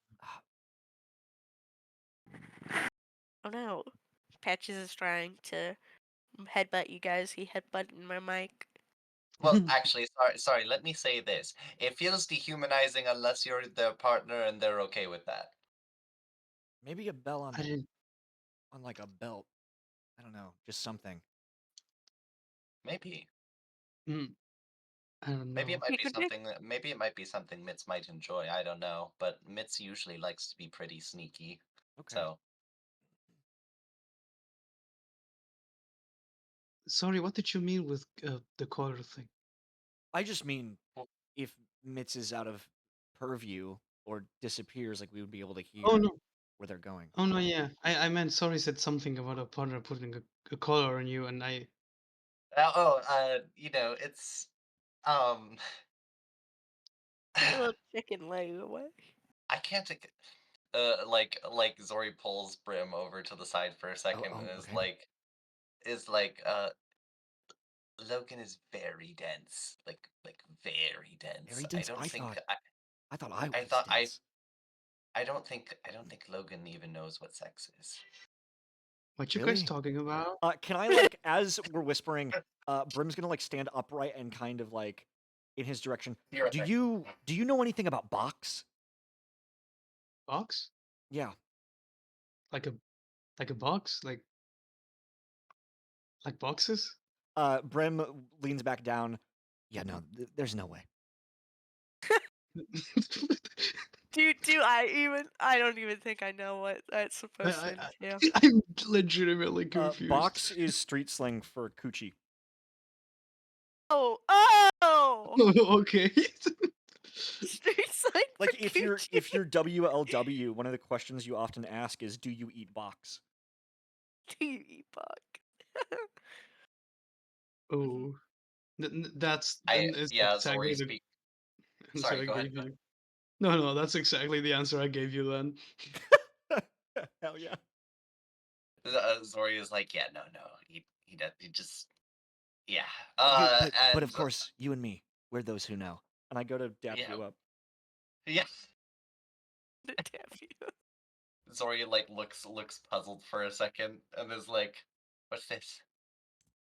Oh no, Patches is trying to headbutt you guys. He headbutted my mic. Well, actually, sorry. Let me say this: it feels dehumanizing unless you're their partner and they're okay with that. Maybe a bell I didn't. on like a belt. I don't know, just something. Maybe, I don't maybe it know. might You be could be. something. Maybe it might be something Mitz might enjoy. I don't know, but Mitz usually likes to be pretty sneaky. Okay. So Sorry, what did you mean with the color thing? I just mean Well- if Mitz is out of purview or disappears, like we would be able to Oh hear no. where they're going. Oh no, yeah. I meant sorry said something about a partner putting a collar on you, and I. it's um, A little chicken leg away. I can't think. Like Zori pulls Brim over to the side for a Oh, second oh, and okay. is like, Logan is very dense, like very dense. Very I dense. don't think I thought I I was thought dense. I don't think Logan even knows what sex is. What you guys Really? talking about? Can I like as we're whispering, Brim's gonna like stand upright and kind of like in his direction. You're Do right. you know anything about box? Box? Yeah. Like a box? Like boxes? Brim leans back down. Yeah, no, there's no way. Do I even? I don't even think I know what that's supposed to I, I, entail. I'm legitimately confused. Box is street slang for coochie. Oh, oh! Okay. Streets like for Like coochie. if you're WLW, one of the questions you often ask is, "Do you eat box?" Do you eat bug? Mhm. Oh, that's I then it's yeah, Zori exactly the speak. answer Sorry, I go ahead. gave you. No, no, that's exactly the answer I gave you then. Hell yeah. Zori is like, yeah, no, no, he does, he just yeah. But And of course, you and me, we're those who know. And I go to dap yeah, you up. yeah. Damn you. Zori like looks puzzled for a second and is like, "What's this?"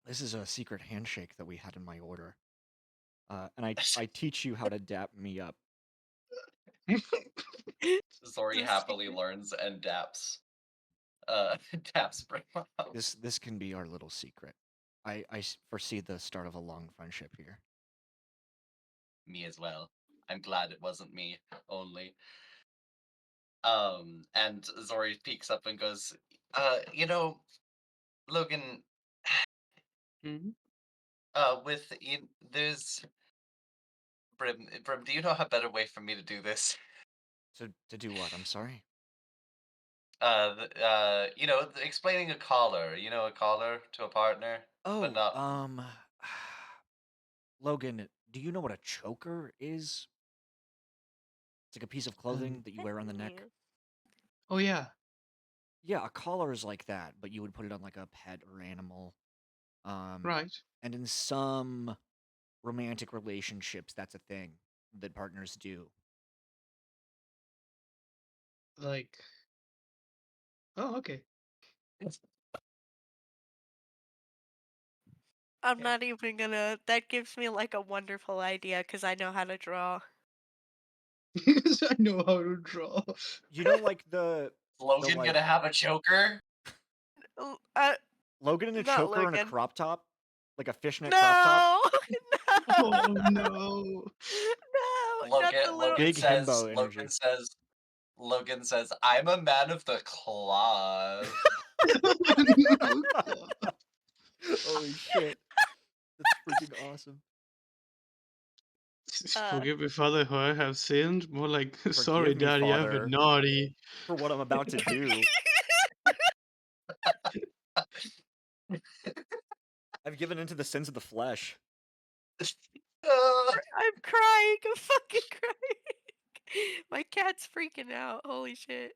This is a secret handshake that we had in my order. And I teach you how to dap me up. Zori The happily secret. learns and daps daps Brim up. This can be our little secret. Foresee the start of a long friendship here. Me as well. I'm glad it wasn't me only. And Zori peeks up and goes, you know, Logan, Mhm. there's Brim, do you know a better way for me to do this? So to do what? I'm sorry. Explaining a caller, a caller to a partner, but Oh, not. Logan, do you know what a choker is? It's like a piece of Um, clothing that you wear on the neck. Yeah. oh yeah, Yeah, a collar is like that, but you would put it on like a pet or animal. Um, right. and in some romantic relationships, that's a thing that partners do. Like, oh, okay. I'm not even gonna. That gives me like a wonderful idea because I know how to draw. I know how to draw. You know, like Is the Logan like gonna have a choker? Oh, Logan in a not choker and a Logan. crop top, like a fishnet crop top. No, Oh no, no. no, not Logan the little. Logan Big says himbo Logan energy. says Logan says, I'm a man of the cloth. No, God. Holy shit. That's freaking awesome. Uh, Forgive me, Father, who I have sinned. More like, sorry, Forgive me, Daddy, I've been Father, naughty. for what I'm about to do. I've given into the sins of the flesh. Uh, I'm crying. I'm fucking crying. My cat's freaking out. Holy shit.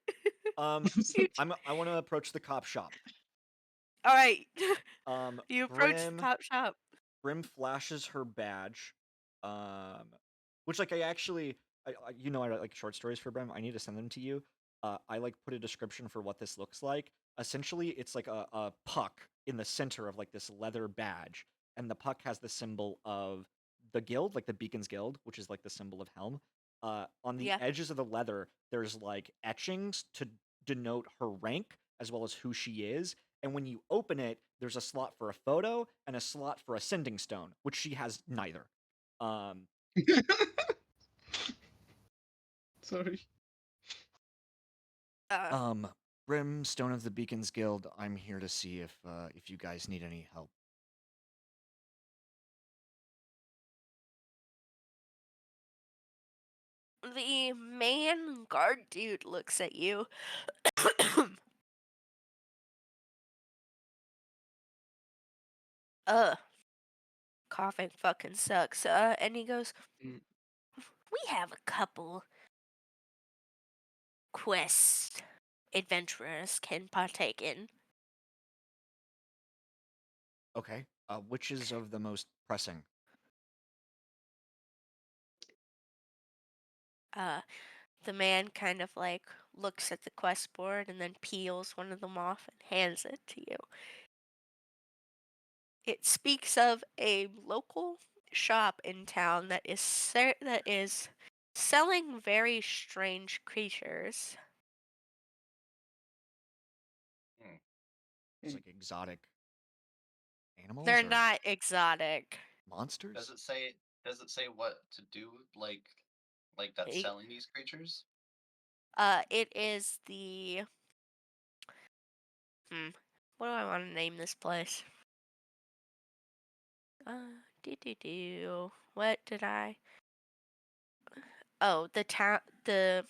Um, You I want to approach the cop shop. All right. You approach the Brim cop shop. Brim flashes her badge, um, which like I actually, I write like short stories for Brim. I need to send them to you. I like put a description for what this looks like. Essentially, it's like a puck in the center of like this leather badge, and the puck has the symbol of the guild, like the Beacons Guild, which is like the symbol of Helm. On the Yeah. edges of the leather, there's like etchings to denote her rank as well as who she is, and when you open it, there's a slot for a photo and a slot for a sending stone, which she has neither. Um, Sorry. Uh, Brimstone of the Beacons Guild, I'm here to see if you guys need any help. the man guard dude looks at you. uh, coughing fucking sucks. And he goes, Mm, we have a couple quests adventurers can partake in. Okay. Which is of the most pressing? Uh, the man kind of like looks at the quest board and then peels one of them off and hands it to you. It speaks of a local shop in town that is selling very strange creatures. Hmm. It's like exotic animals They're or not exotic. Does monsters. it say does it say what to do like that's E- selling these creatures? it is the hmm. What do I want to name this place? Do. What did I? Oh, the town. The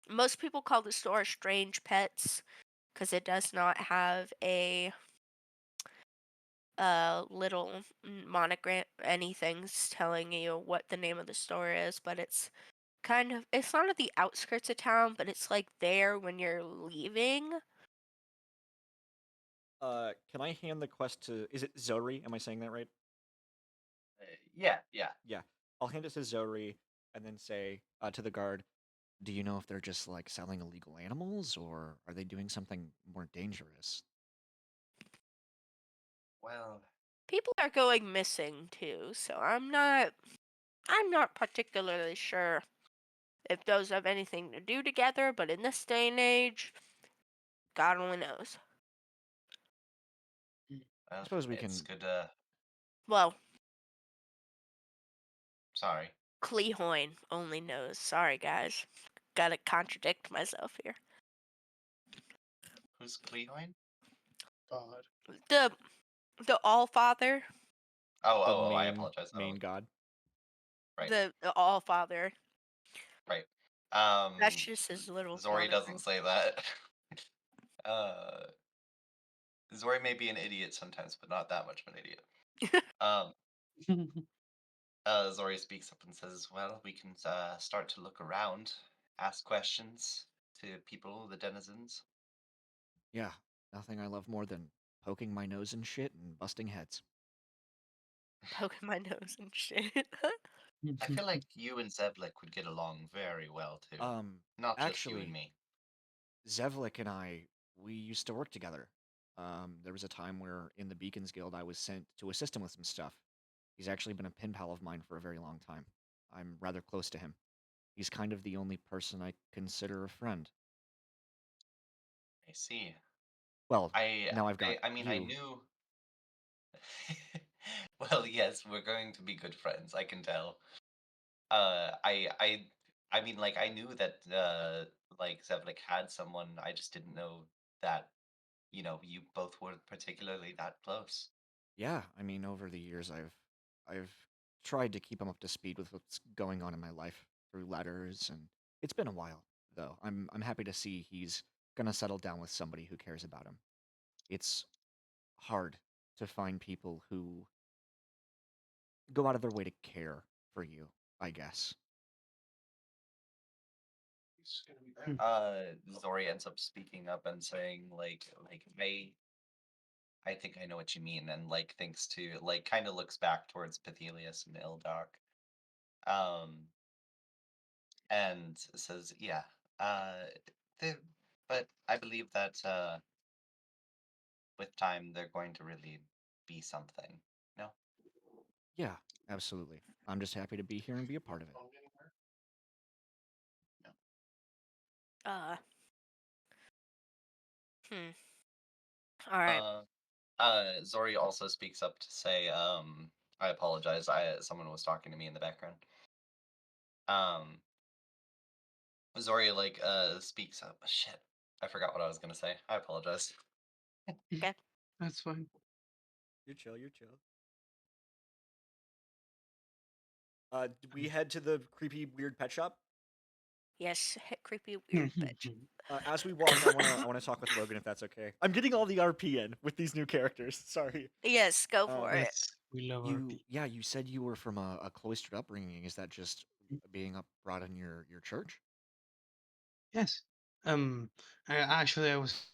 most people call the store Strange Pets because it does not have a little monogram anything telling you what the name of the store is, but it's not at the outskirts of town, but it's like there when you're leaving. Can I hand the quest to? Is it Zori? Am I saying that right? Yeah, yeah. Yeah. I'll hand it to Zori and then say to the guard, "Do you know if they're just like selling illegal animals or are they doing something more dangerous?" Well, People are going missing too, so I'm not particularly sure if those have anything to do together, but in this day and age, God only knows. I well, suppose we it's can. good. Well, Sorry, Klehoin only knows. Sorry, guys. Gotta contradict myself here. who's Clehoin? God. The the All Father, Oh, The oh, oh! I main apologize. main Oh, god. right, the All Father. right. That's just his little Zori doesn't monogram. say that. uh, Zori may be an idiot sometimes, but not that much of an idiot. Um, Zori speaks up and says, "Well, we can start to look around, ask questions to people, the denizens." Yeah, nothing I love more than poking my nose in shit and busting heads. Poking my nose and shit. I feel like you and Zeblik would get along very well too. Um, Not just you and actually, me. Zevlik and I, we used to work together. There was a time where in the Beacons Guild I was sent to assist him with some stuff. He's actually been a pen pal of mine for a very long time. I'm rather close to him. He's kind of the only person I consider a friend. I see. Well, I now I've got I mean, I you. knew. Well, yes, we're going to be good friends. I can tell. Uh, I I I mean, like, I knew that like Zevlik had someone. I just didn't know that you both were particularly that close. Yeah, I mean, over the years I've tried to keep him up to speed with what's going on in my life through letters, and it's been a while though. I'm happy to see he's gonna settle down with somebody who cares about him. It's hard to find people who go out of their way to care for you, I guess. Zori ends up speaking up and saying, like I think I know what you mean, and like thinks to like kind of looks back towards Pithelius and Ildok, um, and says, "Yeah, uh, they, but I believe that with time they're going to really be something." No, Yeah, absolutely. I'm just happy to be here and be a part of it. no. uh, hmm. All right. Uh, Zori also speaks up to say, "I apologize. I someone was talking to me in the background." Um, Zori speaks up. Shit, I forgot what I was gonna say. I apologize. Okay. That's fine. You're chill, you're chill. Did we head to the creepy, weird pet shop? Yes, creepy weird bitch. As we walk, I wanna talk with Logan if that's okay. I'm getting all the RP in with these new characters. Sorry. Yes, go for Um, it. Yes, we love you RP. yeah, you said you were from a cloistered upbringing. Is that just being up brought in your church? Yes. I was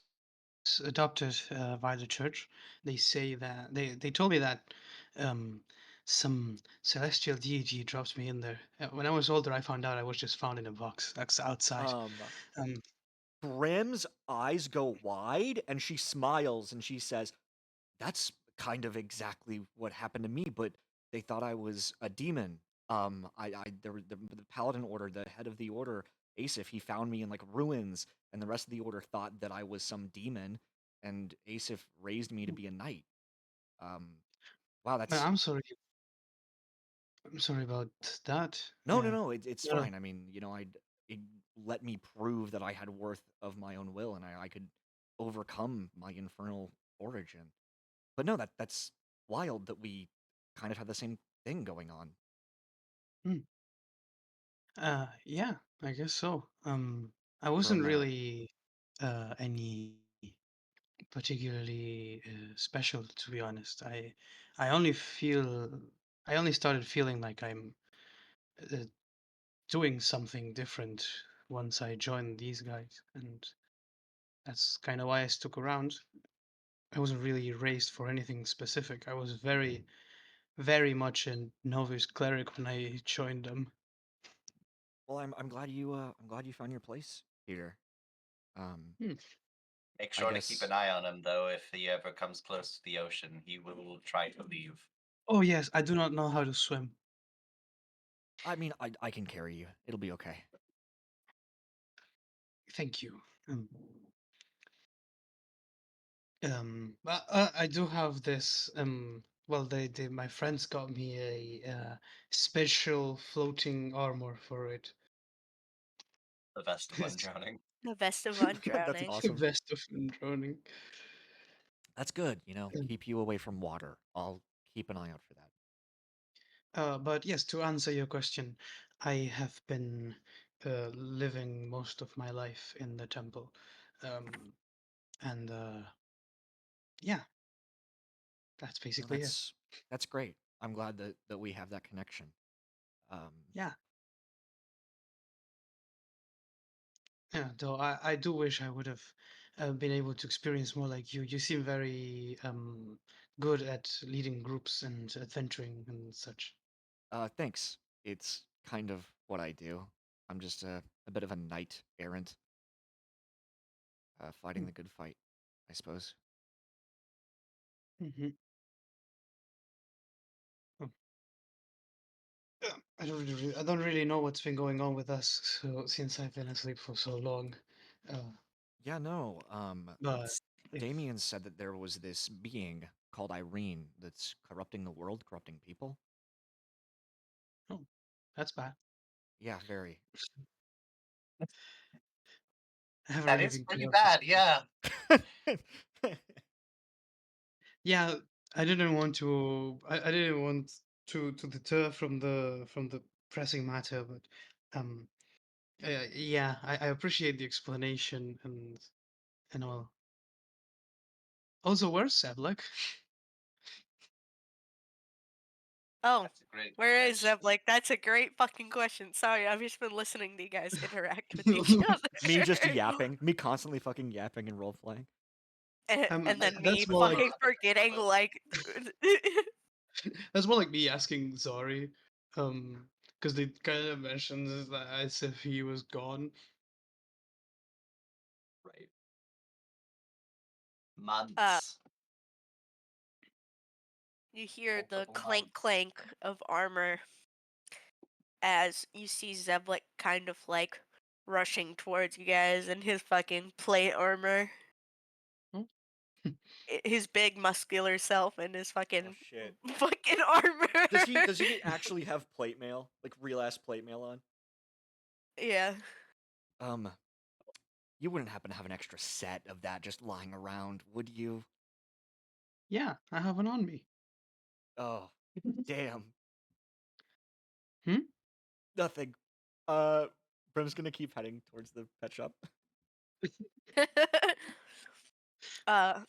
adopted by the church. They say that they told me that um, some celestial deity dropped me in there. When I was older, I found out I was just found in a box that's outside. Um, Um, Brim's eyes go wide and she smiles and she says, "That's kind of exactly what happened to me, but they thought I was a demon. The paladin order, the head of the order, Asif, he found me in like ruins, and the rest of the order thought that I was some demon, and Asif raised me to be a knight. Um, wow, that's I'm sorry. I'm sorry about that. no, no, no. It's No, no. fine. I mean, it let me prove that I had worth of my own will, and I could overcome my infernal origin. But no, that's wild that we kind of have the same thing going on. Hmm. Yeah, I guess so. I wasn't From really any particularly special, to be honest. I only feel I only started feeling like I'm uh, doing something different once I joined these guys, and that's kind of why I stuck around. I wasn't really raised for anything specific. I was very, very much a novice cleric when I joined them. well, I'm glad you found your place here. Um, Hmm. Make I sure to keep guess an eye on him, though. If he ever comes close to the ocean, he will try to leave. Oh yes, I do not know how to swim. I mean I can carry you. It'll be okay. Thank you. But I do have this. Well, my friends got me a special floating armor for it. The vest of It's undrowning. The best of That's undrowning. the awesome. best of drowning. That's good. You know, Um, keep you away from water. I'll keep an eye out for that. but yes, to answer your question, I have been living most of my life in the temple, um, and yeah, that's No, basically it. that's great. I'm glad that we have that connection. Um, Yeah, yeah. Though I do wish I would have been able to experience more like you. You seem very good at leading groups and adventuring and such. thanks. It's kind of what I do. I'm just a bit of a knight errant, fighting Mm. the good fight, I suppose. Mhm. Oh, I don't really know what's been going on with us since I've been asleep for so long. Uh, Yeah, no. but if Damien said that there was this being called Irene that's corrupting the world, corrupting people. oh, that's bad. Yeah, very. I haven't That really is been pretty caught up with. bad, yeah. Yeah, I didn't want to. I didn't want to deter from the pressing matter, but um, yeah, I appreciate the explanation and all. Also, where's Seblik? Oh, That's a great where is question. that? Like, that's a great fucking question. Sorry, I've just been listening to you guys interact with each Me other. just yapping. Me constantly fucking yapping and role playing. And then me That's more like fucking forgetting, like, that's more like me asking Zari, because they kind of mentioned that as if he was gone. Right. uh, Months. you hear the Multiple clank months. clank of armor as you see Zevlik kind of like rushing towards you guys in his fucking plate armor. Oh. His big muscular self and his Oh fucking shit. fucking armor. Does he actually have plate mail? Like real ass plate mail on? Yeah. Um, you wouldn't happen to have an extra set of that just lying around, would you? Yeah, I have one on me. Oh, damn. Hmm? Nothing. Brim's gonna keep heading towards the pet shop. uh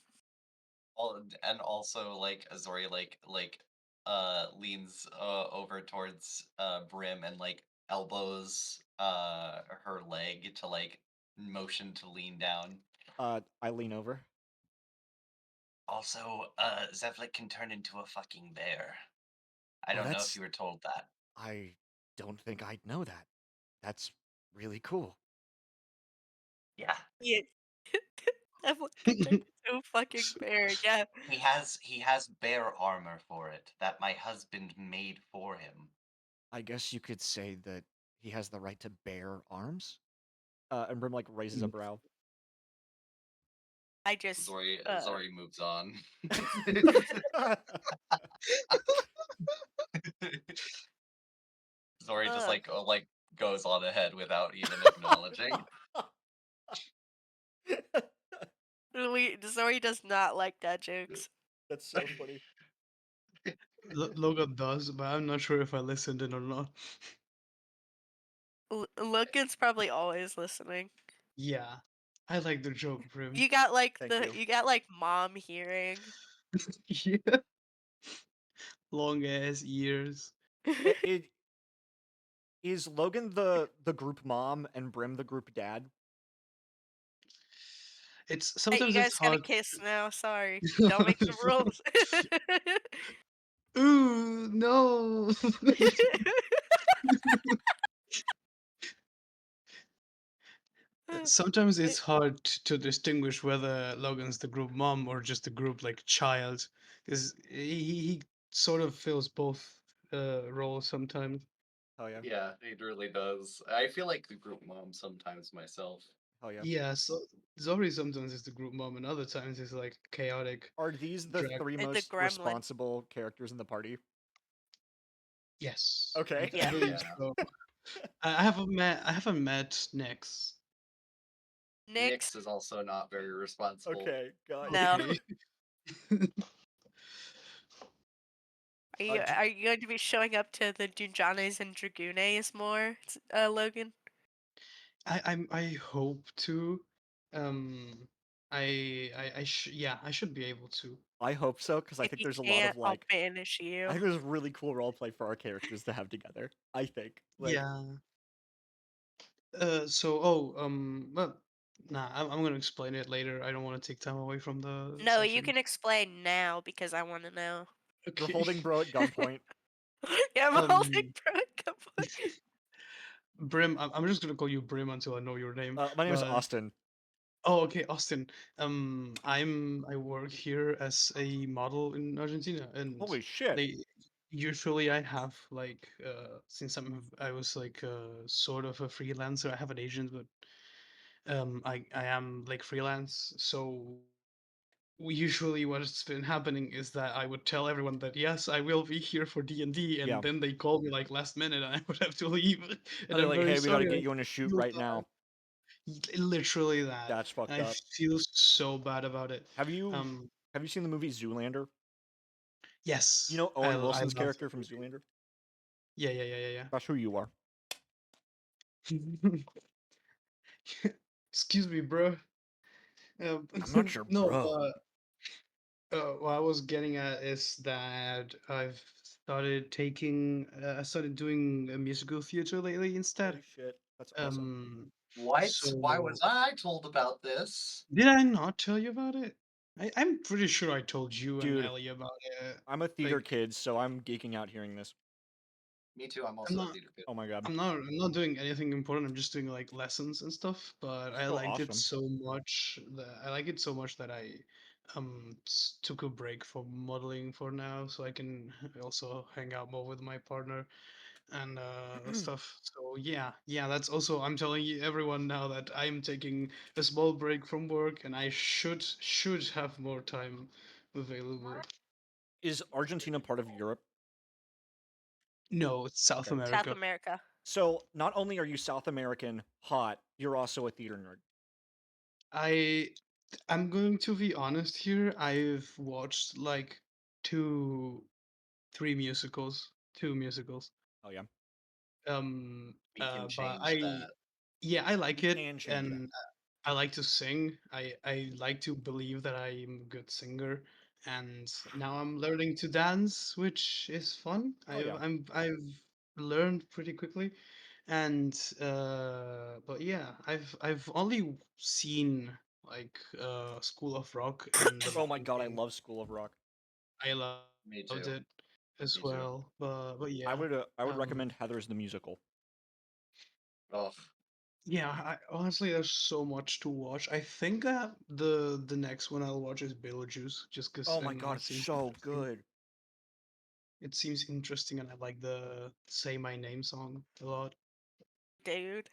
And also like Azori leans over towards Brim and like elbows her leg to like motion to lean down. I lean over. Also, Zevlik can turn into a fucking bear. I Oh, don't know if that's you were told that. I don't think I'd know that. That's really cool. Yeah. yeah. Zevlek can turn into a fucking S- bear. Yeah. He has bear armor for it that my husband made for him. I guess you could say that he has the right to bear arms. And Brim like raises a Mm. brow. I just Zori moves on. Zori just uh like goes on ahead without even acknowledging. Zori does not like dad jokes. That's so funny. Logan does, but I'm not sure if I listened in or not. Logan's probably always listening. Yeah, I like the joke, Brim. Thank you. You got like mom hearing. Yeah, long ass ears. It is Logan the group mom and Brim the group dad. It's Hey, you sometimes it's guys gotta hard. kiss now. Sorry, don't make the rules. Ooh, no. Sometimes it's hard to distinguish whether Logan's the group mom or just the group like child, because he sort of fills both roles sometimes. Hell yeah. Yeah, it really does. I feel like the group mom sometimes myself. Hell yeah. Yeah, so Zori sometimes is the group mom, and other times is like chaotic Are these the drag. three The most gremlin. responsible characters in the party? Yes, Okay. I Yeah. believe Yeah. so. I haven't met Nex. Nyx. Nyx is also not very responsible. Okay, got you. No. Okay. Do, Are you going to be showing up to the Dunjanes and Dragones more, Logan? I hope to. Um, yeah, I should be able to. I hope so, because I If think you there's a lot of can't, I'll like banish I you. think there's really cool roleplay for our characters to have together. I think. Like, Yeah. Well, nah, I'm gonna explain it later. I don't want to take time away from the No, you session. can explain now because I want to know. you're Okay. holding bro at gunpoint. Yeah, I'm holding Um, pro. Come on. Brim, I'm just gonna call you Brim until I know your name. My name is But Austin. oh, okay, Austin. I work here as a model in Argentina, and Holy shit. they usually I have like since I was like sort of a freelancer. I have an agent, but I am like freelance. So usually what's been happening is that I would tell everyone that yes, I will be here for D&D, and Yeah. then they call me like last minute, and I would have to leave. And And they're I'm like, very hey, we got to sorry. get I you on a shoot feel right bad. now. Literally that. That's fucked I up. feel so bad about it. Have you Um, have you seen the movie Zoolander? You yes, know I Owen I Wilson's love character from that movie. Zoolander? Yeah, yeah, yeah, That's who you are. yeah, yeah. Excuse me, bro. Um, I'm not your no, bro. what I was getting at is that I started doing musical theater lately instead. Holy shit. That's awesome. Um, What? Why so was I told about this? did I not tell you about it? I'm pretty sure I told you and Dude, Ellie about it. I'm a theater Like, kid, so I'm geeking out hearing this. Me too. I'm I'm also a not theater kid. Oh my god. I'm not doing anything important. I'm just doing like lessons and stuff. But I Still liked it awesome. so much that I took a break from modeling for now, so I can also hang out more with my partner and stuff. So yeah, that's also I'm telling you everyone now that I'm taking a small break from work, and I should have more time available. Is Argentina part of Europe? No, it's South Okay. South America. America. So not only are you South American hot, you're also a theater nerd. I I'm going to be honest here. I've watched like two, three musicals, two musicals. Oh yeah. We can But change that. yeah, I like We it, can change that. and I like to sing. I like to believe that I'm a good singer, and now I'm learning to dance, which is fun. Oh yeah. I've learned pretty quickly, and but yeah, I've only seen like School of Rock and The Oh my Lion god, I King. love School of Rock. I Me loved too. it as Me too. well, but I yeah, would I would um, recommend Heather's the musical. Ugh. Yeah, honestly, there's so much to watch. I think the next one I'll watch is Beetlejuice, just because Oh I my don't know, god, it it's seems so interesting. good. It seems interesting, and I like the "Say My Name" song a lot. Dude.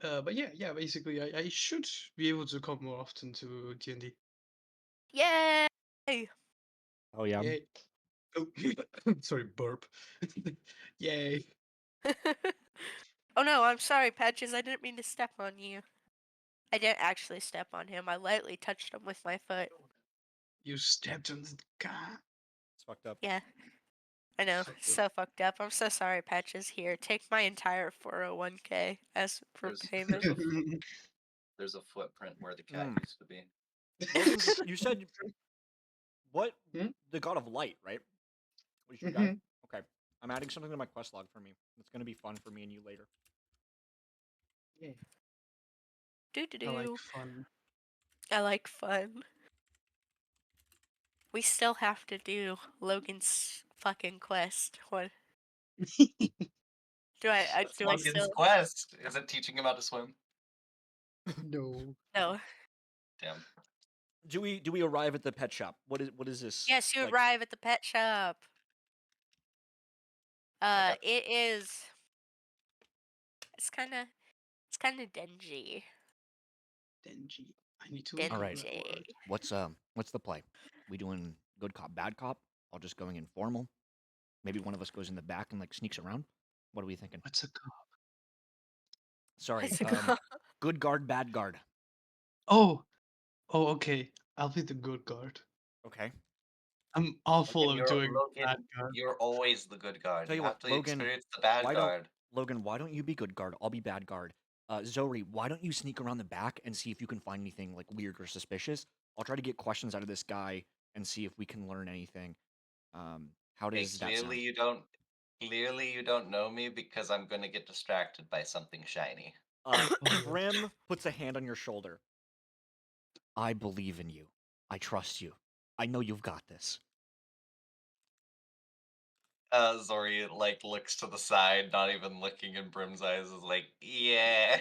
But yeah, basically, I should be able to come more often to D&D. Yay! Oh yeah. Yay! Oh, sorry, burp. Yay! Oh no, I'm sorry, Patches. I didn't mean to step on you. I didn't actually step on him. I lightly touched him with my foot. You stepped on the car. It's fucked up. Yeah, I know. Fucked up. So fucked up. I'm so sorry, Patches. Here, take my entire 401k as for There's payment. there's a footprint where the cat Mm. used to be. Welcome to. You said what? Hmm? The god of light, right? Was your guy? Mhm. Okay. I'm adding something to my quest log for me. It's gonna be fun for me and you later. Yeah, Do do I like do. fun. I like fun. We still have to do Logan's fucking quest. What do I What's do I Logan's still quest? Is it teaching him how to swim? No. no. Damn. Do we arrive at the pet shop? What is this Yes, you like? arrive at the pet shop. Okay. It is it's kinda dingy. Denji. I need to All look up right. that Dingy. word. What's the play? We doing good cop, bad cop? All just going informal? Maybe one of us goes in the back and like sneaks around. What are we thinking? What's a cop? Sorry. What's it called? Good guard, bad guard. Oh, oh, okay. I'll be the good guard. Okay. I'm awful of doing Logan, bad guard. you're always the good guard. Tell You you what, have to Logan. experience the bad Why don't guard. Logan? Why don't you be good guard? I'll be bad guard. Zori, why don't you sneak around the back and see if you can find anything like weird or suspicious? I'll try to get questions out of this guy and see if we can learn anything. How Okay, does that sound? clearly you don't know me because I'm gonna get distracted by something shiny. Oh yes. Brim puts a hand on your shoulder. I believe in you. I trust you. I know you've got this. Zori like looks to the side, not even looking in Brim's eyes, is like, yeah.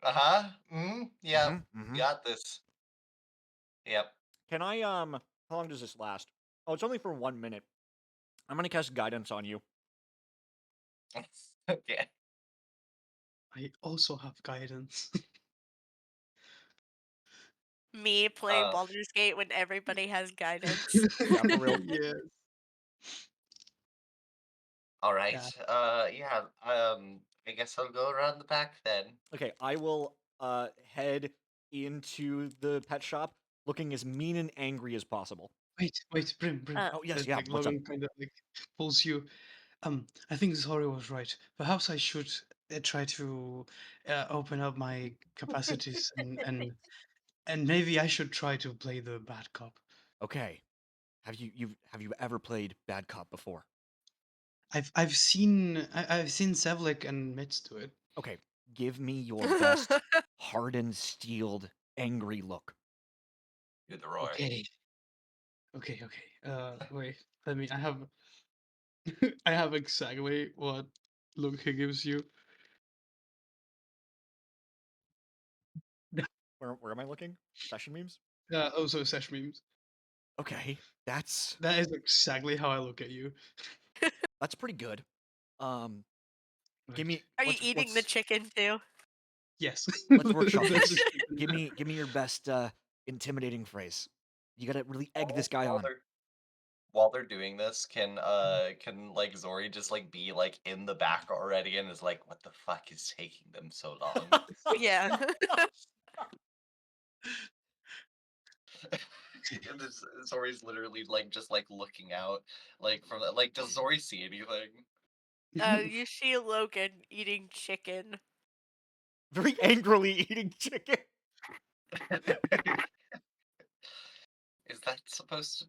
Uh-huh. Yep. Mm-hmm. Got this. Yep. Can I How long does this last? Oh, it's only for 1 minute. I'm gonna cast guidance on you. Okay. I also have guidance. Me playing Uh Baldur's Gate when everybody has guidance. Yeah, for real. Yes. all Yeah. right. Yeah. I guess I'll go around the back then. Okay, I will head into the pet shop looking as mean and angry as possible. Wait, Brim. Uh, Oh yes, yeah. Like What's up? Logan kind of like pulls you. I think Zori was right. Perhaps I should try to open up my capacities and maybe I should try to play the bad cop. Okay. Have you ever played bad cop before? I've seen Sevlik and Mitz do it. Okay, give me your best hardened, steeled, angry look. Do the roar. Okay. Okay. Wait. Let me. I have. I have exactly what look he gives you. Where am I looking? Session memes? Also Sesh memes. Okay, that's That is exactly how I look at you. that's pretty good. Um, give Right. me Are you eating the chicken too? Yes. let's workshop There's a this. chicken Give there. me your best intimidating phrase. You gotta really egg this While, guy while on. they're while they're doing this, can like Zori just like be like in the back already and is like, what the fuck is taking them so long? Yeah. And Zori's literally like just like looking out like from like does Zori see anything? You see Logan eating chicken. Very angrily eating chicken. Is that supposed to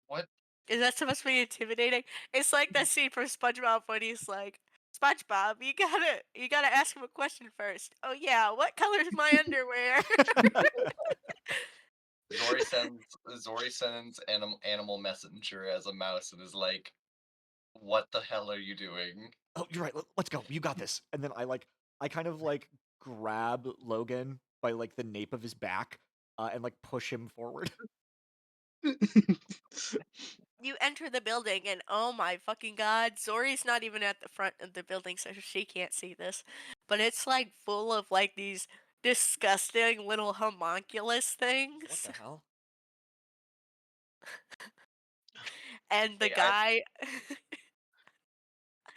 what? Is that supposed to be intimidating? It's like that scene from SpongeBob when he's like, SpongeBob, you gotta ask him a question first. Oh yeah, what color is my underwear? Zori sends Animal Messenger as a mouse and is like, What the hell are you doing? Oh, you're right. Let's go. You got this. And then I kind of like grab Logan by like the nape of his back, and like push him forward. You enter the building, and oh my fucking god, Zori's not even at the front of the building, so she can't see this. But it's like full of like these disgusting little homunculus What things. the hell? And the Wait, guy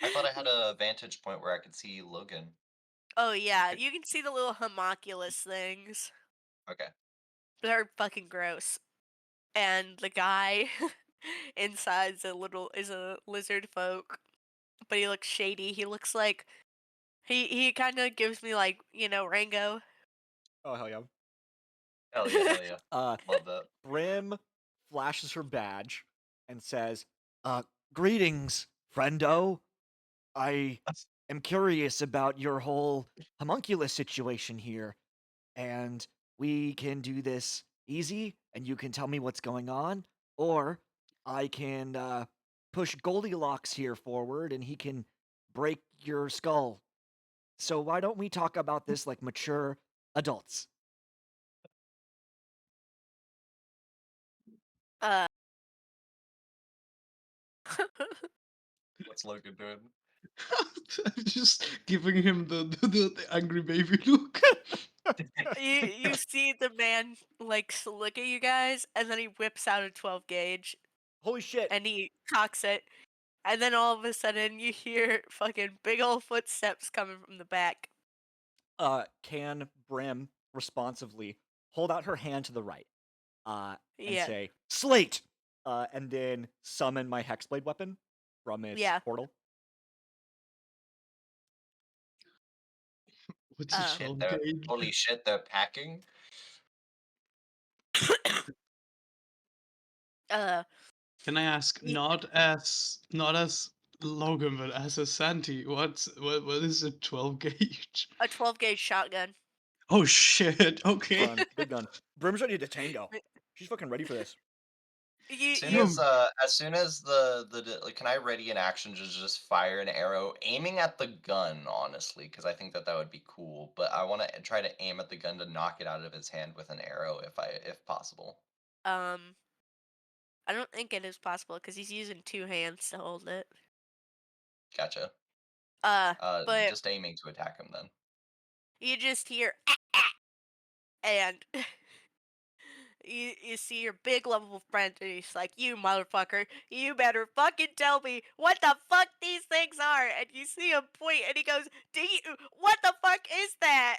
I thought I had a vantage point where I could see Logan. Oh yeah, you can see the little homunculus things. Okay. They're fucking gross. And the guy inside's a lizard folk, but he looks shady. He looks like he kind of gives me like, Rango. Oh hell yeah. Hell yeah, hell yeah. Uh, Love that. Brim flashes her badge and says, "Greetings, friendo. I am curious about your whole homunculus situation here, and we can do this easy, and you can tell me what's going on, or I can push Goldilocks here forward, and he can break your skull. So why don't we talk about this like mature adults?" Uh What's Logan doing? I'm just giving him the angry baby look. you see the man like look at you guys, and then he whips out a 12 gauge Holy shit! and he cocks it, and then all of a sudden you hear fucking big old footsteps coming from the back. Can Brim responsively hold out her hand to the right, and Yeah, say "Slate," and then summon my hexblade weapon from its yeah. portal. What's a Holy Uh, shit, 12 they're gauge? holy shit, they're packing. uh, Can I ask, y- not as Logan, but as a Santi, what is a 12 gauge? a 12 gauge shotgun. Oh shit, Big okay. gun, big gun. Brim's ready to tango. She's fucking ready for this. You Yo, As soon as like, can I ready an action to just fire an arrow, aiming at the gun, honestly, because I think that that would be cool. But I want to try to aim at the gun to knock it out of his hand with an arrow, if possible. um I don't think it is possible because he's using two hands to hold it. Gotcha. But Just aiming to attack him then. you just hear "Ah, ah," and you see your big lovable friend, and he's like, "You motherfucker, you better fucking tell me what the fuck these things are." And you see him point, and he goes, "Do you? What the fuck is that?"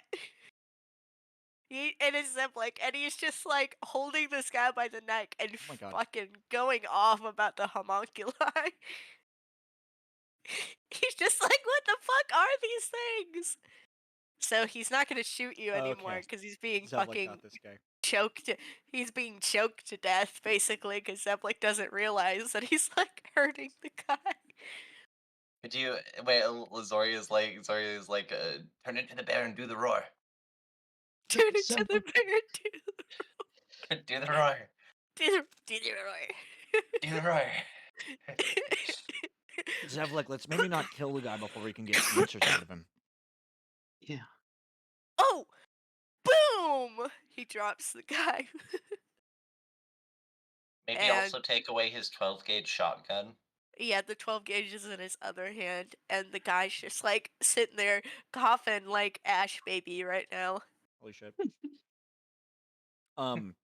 And it's Ziplik, and he's just like holding this guy by the neck and Oh my god. fucking going off about the homunculi. He's just like, "What the fuck are these things?" So he's not gonna shoot you anymore Okay, because he's being Zevlik got fucking this guy. choked. He's being choked to death basically because Zeplik doesn't realize that he's like hurting the guy. Could you wait? Zori is like, turn into the bear and do the roar. Turn into the Zebra, bear. Do the roar. Do the roar. Do the roar. Zevlik, let's maybe not kill the guy before we can get answers out of him. yeah. Oh, boom! He drops the guy, Maybe and also take away his 12 gauge shotgun. yeah, the 12 gauge is in his other hand, and the guy's just like sitting there coughing like Ash baby right now. Holy shit. Um,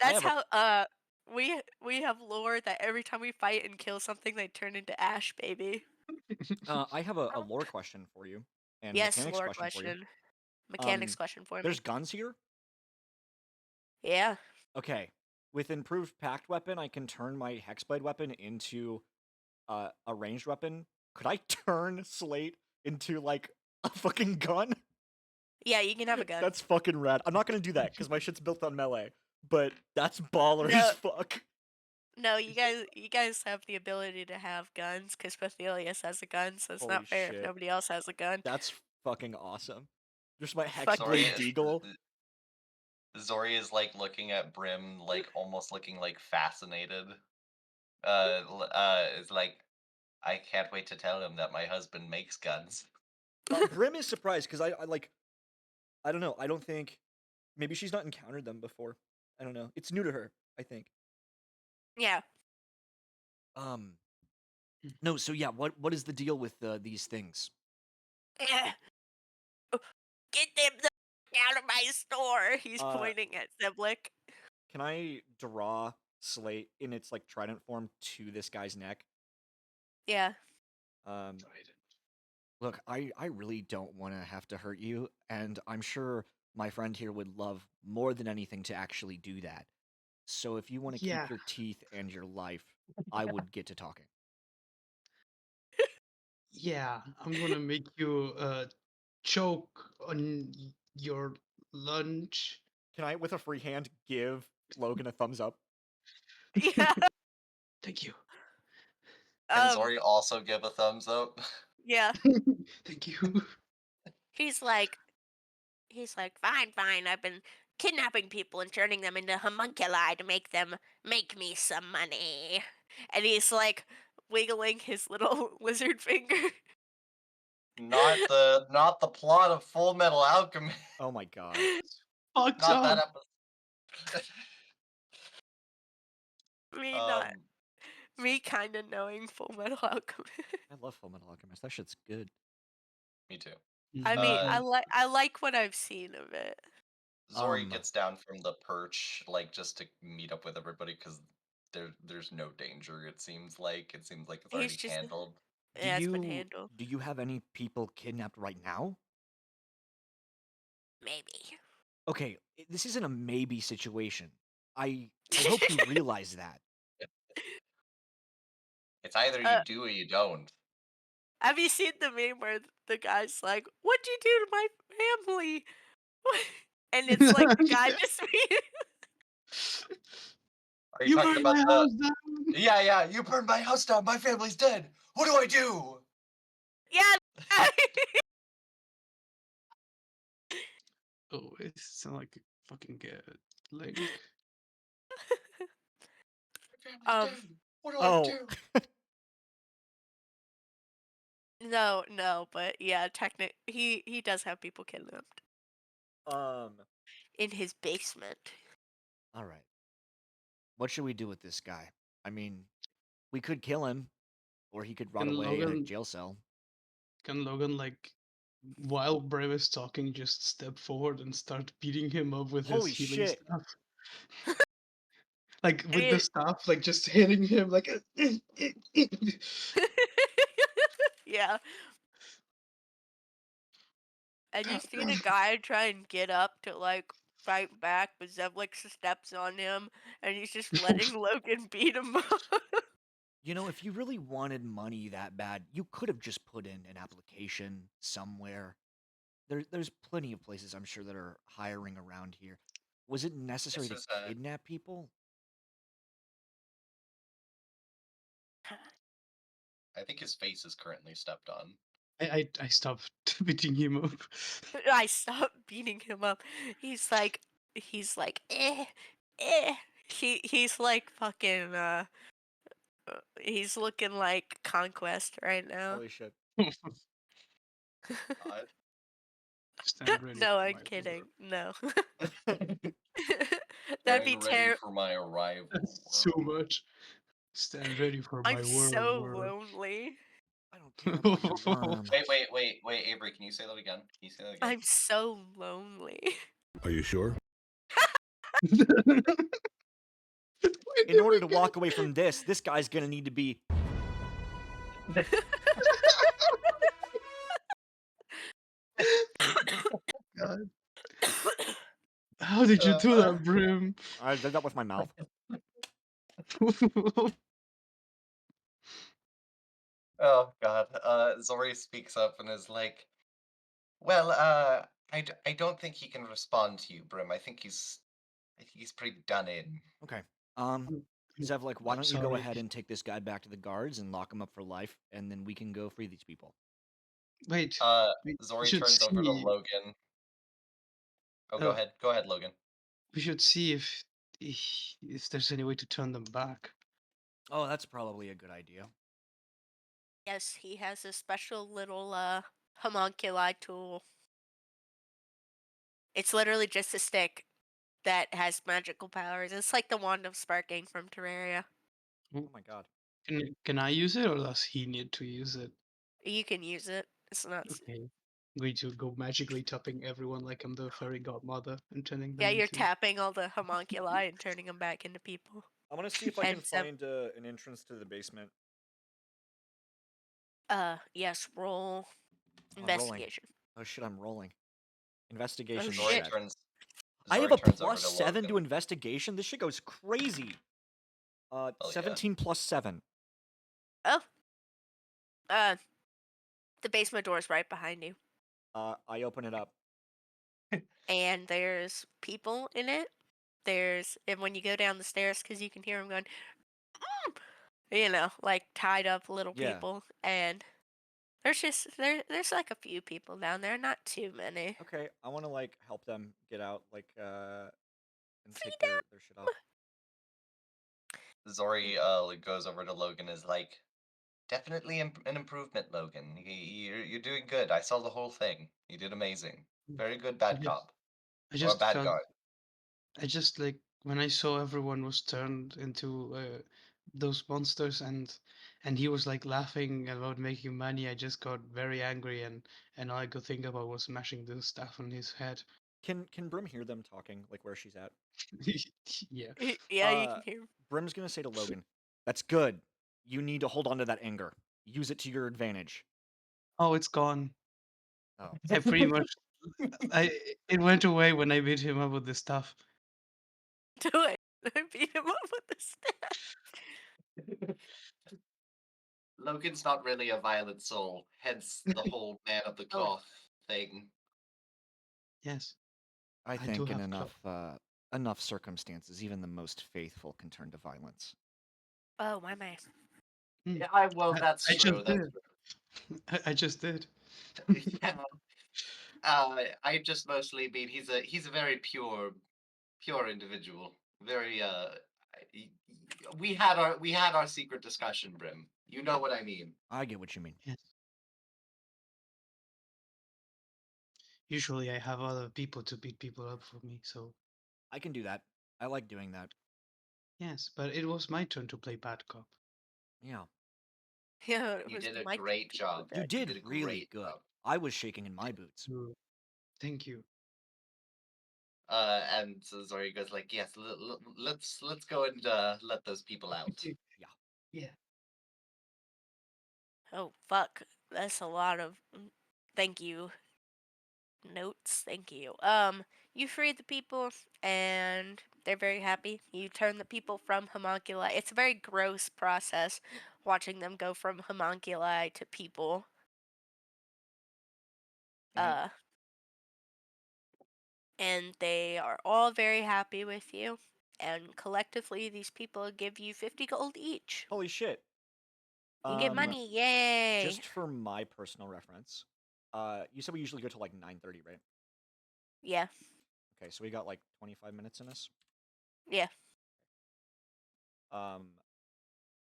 I That's have a how we have lore that every time we fight and kill something, they turn into Ash baby. I have a lore question for you, and Yes, mechanics lore question for you. question. Mechanics Um, question for there's me. guns here. Yeah. Okay, with improved pact weapon, I can turn my hexblade weapon into a ranged weapon. Could I turn Slate into like a fucking gun? Yeah, you can have a gun. That's fucking rad. I'm not gonna do that because my shit's built on melee, but that's baller as No, fuck. no, you guys have the ability to have guns because Pathelius has a gun, so it's Holy not fair if shit, nobody else has a gun. that's fucking awesome. Just my Fuck Zori hexblade yeah. is deagle. Zori is like looking at Brim, like almost looking like fascinated. Is like, I can't wait to tell him that my husband makes guns. Brim is surprised because I don't know. I don't think maybe she's not encountered them before. I don't know. It's new to her, I think. Yeah. Um, no. So yeah, what is the deal with these things? Eh, Get them the out of my store. He's Uh, pointing at Zeblik. can I draw Slate in its like trident form to this guy's neck? Yeah. Um, look, I really don't want to have to hurt you, and I'm sure my friend here would love more than anything to actually do that. So if you want to keep Yeah, your teeth and your life, I would get to talking. yeah. I'm gonna make you choke on your lunch. Can I, with a free hand, give Logan a thumbs up? Yeah. Thank you. Can Um. Zori also give a thumbs up? Yeah. Thank you. He's like, fine, fine. I've been kidnapping people and turning them into homunculi to make me some money. And he's like wiggling his little lizard finger. Not the plot of Full Metal Alchemist. Oh my god. Fucked Not that up. episode. me not um, me kind of knowing Full Metal Alchemist. I love Full Metal Alchemist. That shit's good. me too. I mean, Uh, Mhm. I like what I've seen of it. Zori Um, gets down from the perch, like just to meet up with everybody, because there's no danger. It seems like it's He's already just handled. do yeah, it's been you handled. do you have any people kidnapped right now? Maybe. Okay, this isn't a maybe situation. I hope you realize that. It's either you uh, do or you don't. have you seen the meme where the guy's like, "What'd you do to my family?" And it's like the guy Yeah. just Are you You talking burned about my the? house down. Yeah, yeah. You burned my house down. My family's dead. What do I do? yeah. Oh, it sounds like a fucking link. My family's um, dead. What do I Oh, do? no, but yeah, he does have people kidnapped um, in his basement. all right. What should we do with this guy? I mean, we could kill him, or he could rot Can away in a Logan jail cell. can Logan like while Brim is talking just step forward and start beating him up with his Holy healing shit! stuff? Like with the It, staff, like just hitting him like yeah, and you see the guy try and get up to like fight back, but Zevlik steps on him, and he's just letting Logan beat him up. You know, if you really wanted money that bad, you could have just put in an application somewhere. There's plenty of places I'm sure that are hiring around here. Was it necessary This to is kidnap people? I think his face is currently stepped on. I stopped beating him up. I stopped beating him up. He's like, eh. He's like fucking he's looking like Conquest right now. Holy shit! God. Stand ready No, for I'm my war. kidding. No. That'd Getting be ready terrible. for my arrival. So much. Stand ready for I'm my so worm. lonely. I don't care about your worm. Wait, Avery, can you say that again? Can you say that again? I'm so lonely. Are you sure? Why In did order we to get walk away from this guy's gonna need to be. God. How did you do Uh, that, Brim? I did that with my mouth. oh God. Zori speaks up and is like, "Well, I don't think he can respond to you, Brim. I think he's pretty done in." Okay. I'm Zevlik, why don't you go sorry. ahead and take this guy back to the guards and lock him up for life, and then we can go free these people. Wait, Uh, we Zori should turns over to see. Logan. Oh, go Uh, ahead. Go ahead, Logan. we should see if there's any way to turn them back. Oh, that's probably a good idea. Yes, he has a special little homunculi tool. It's literally just a stick that has magical powers. It's like the wand of sparking from Terraria. Oh Oh, my god. can I use it or does he need to use it? You can use it. It's not. Okay. I'm going to go magically tapping everyone like I'm the fairy godmother and turning Yeah, them you're into. tapping all the homunculi and turning them back into people. I want to see if I can And so, find an entrance to the basement. yes, roll Oh, I'm rolling. investigation. Oh shit, I'm rolling. Oh Investigation, you Zori shit. said. turns I have Zori a turns over plus to 7 to Logan. investigation. This shit goes crazy. Oh yeah. 17 plus 7. Oh, uh, the basement door is right behind you, I open it up. and there's people in it. And when you go down the stairs, because you can hear them going, like tied up little Yeah. people, and there's like a few people down there, not too many. Okay, I want to like help them get out, like and take Freedom. their shit off. Zori like, goes over to Logan is like, definitely an improvement, Logan. You're doing good. I saw the whole thing. You did amazing. Very good, I bad just cop I or just bad felt guard. I just like when I saw everyone was turned into those monsters and he was like laughing about making money. I just got very angry and all I could think about was smashing the stuff on his head. Can Brim hear them talking, like where she's at? Yeah. Yeah, you Uh, can hear. Brim's gonna say to Logan, "That's good. You need to hold on to that anger. Use it to your advantage." Oh, it's gone. Oh. I pretty much I it went away when I beat him up with the stuff. Do it. Beat him up with the staff. Logan's not really a violent soul, hence the whole man of the Oh, cloth thing. Yes, I I do think in have clout. enough circumstances, even the most faithful can turn to violence. oh, my man. Hmm. Yeah, well, that's I true. just That's did. I just did. true. Yeah. I just mostly mean he's a very pure individual. Very y- we had our secret discussion, Brim. You know what I mean. I get what you mean. Yes. Usually I have other people to beat people up for me, so I can do that. I like doing that. yes, but it was my turn to play bad cop. Yeah. Yeah, it You was did a Mike great to play job. You bad. You did did a really great good. job. I was shaking in my boots. Thank you. And so Zori goes like, "Yes, let's go and let those people out." Yeah. Yeah. Oh, fuck. That's a lot of thank you notes. Thank you. You free the people, and they're very happy. You turn the people from homunculi. It's a very gross process watching them go from homunculi to people. And Uh, and they are all very happy with you. And collectively, these people give you 50 gold each. holy shit. You get Um, money. Yay! just for my personal reference, you said we usually go to like 9:30, right? Yeah, Okay, so we got like 25 minutes in us. yeah, Um,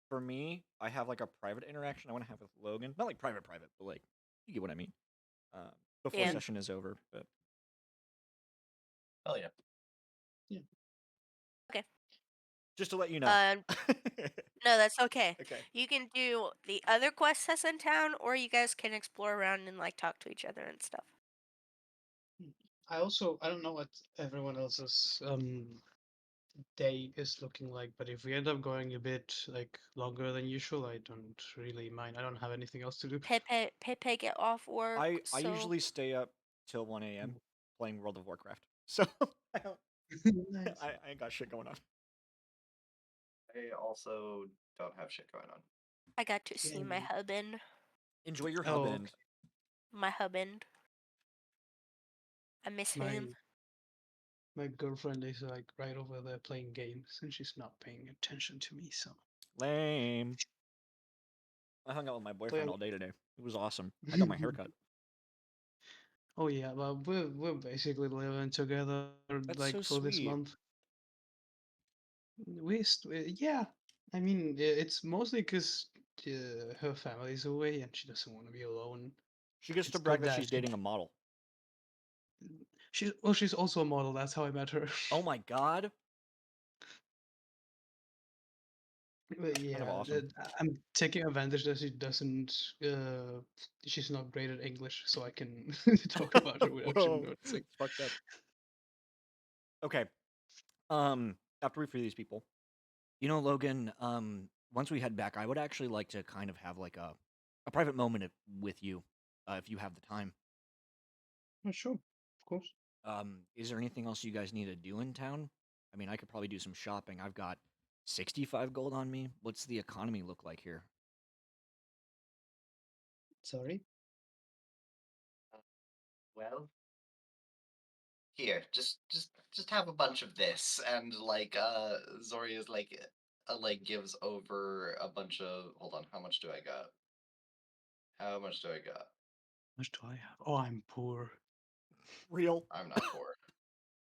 for me, I have like a private interaction I want to have with Logan. Not like private, but like you get what I mean. Before yeah. Yeah. session is over, but Oh yeah. Yeah. Okay. just to let you know. Um, no, that's okay. Okay. You can do the other quests that's in town, or you guys can explore around and like talk to each other and stuff. I don't know what everyone else's day is looking like, but if we end up going a bit like longer than usual, I don't really mind. I don't have anything else to do. Pepe get off work, I so usually stay up till 1 a.m. Mm. playing World of Warcraft. So I don't Nice. I ain't got shit going on. I also don't have shit going on. I got to see my Yeah. husband. Enjoy your hub Oh, end. okay. My husband. I miss him. My girlfriend is like right over there playing games, and she's not paying attention to me. So, Lame. I hung out with my so boyfriend all day today. It was awesome. I got my hair cut. oh yeah, but we're basically living together That's so like for this sweet. month. Yeah, I mean it's mostly because her family's away and she doesn't want to be alone. She gets to It's brag good that that she's dating a model. she's also a model. That's how I met her. Oh my god. But Kind of yeah, awesome. I'm taking advantage that she doesn't. She's not great at English, so I can talk about her without you Whoa. noticing. It's fucked up. Okay. After we free these people, Logan, once we head back, I would actually like to kind of have like a private moment with you, if you have the time. Oh, sure, of course. Is there anything else you guys need to do in town? I mean, I could probably do some shopping. I've got 65 gold on me. What's the economy look like here? Sorry. Well, here, just have a bunch of this, and like Zori is like gives over a bunch of. Hold on, how much do I got? How much do I got? How much do I have? Oh, I'm poor. Real. I'm not poor.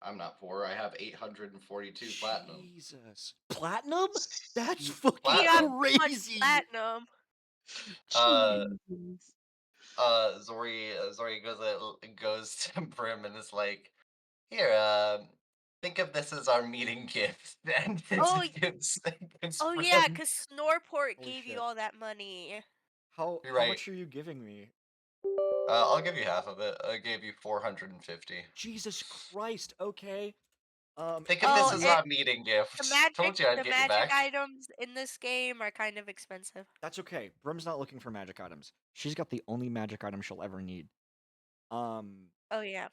I'm not poor. I have 842 platinum. Jesus. Platinum? That's Ye- fucking You have Platinum. too much crazy. platinum. Uh, Jeez. Zori goes to Brim and is like, "Here, think of this as our meeting gift," and Oh, gives oh yeah, Brim. 'cause Snorport Holy gave you shit. all that money. You're How right. much are you giving me? I'll give you half of it. I gave you 450. Jesus Christ. Okay. Think of this Oh, as Actually, our meeting gift. Told you I'd the get you magic back. items in this game are kind of expensive. that's okay. Brim's not looking for magic items. She's got the only magic item she'll ever need. Um, Oh yeah.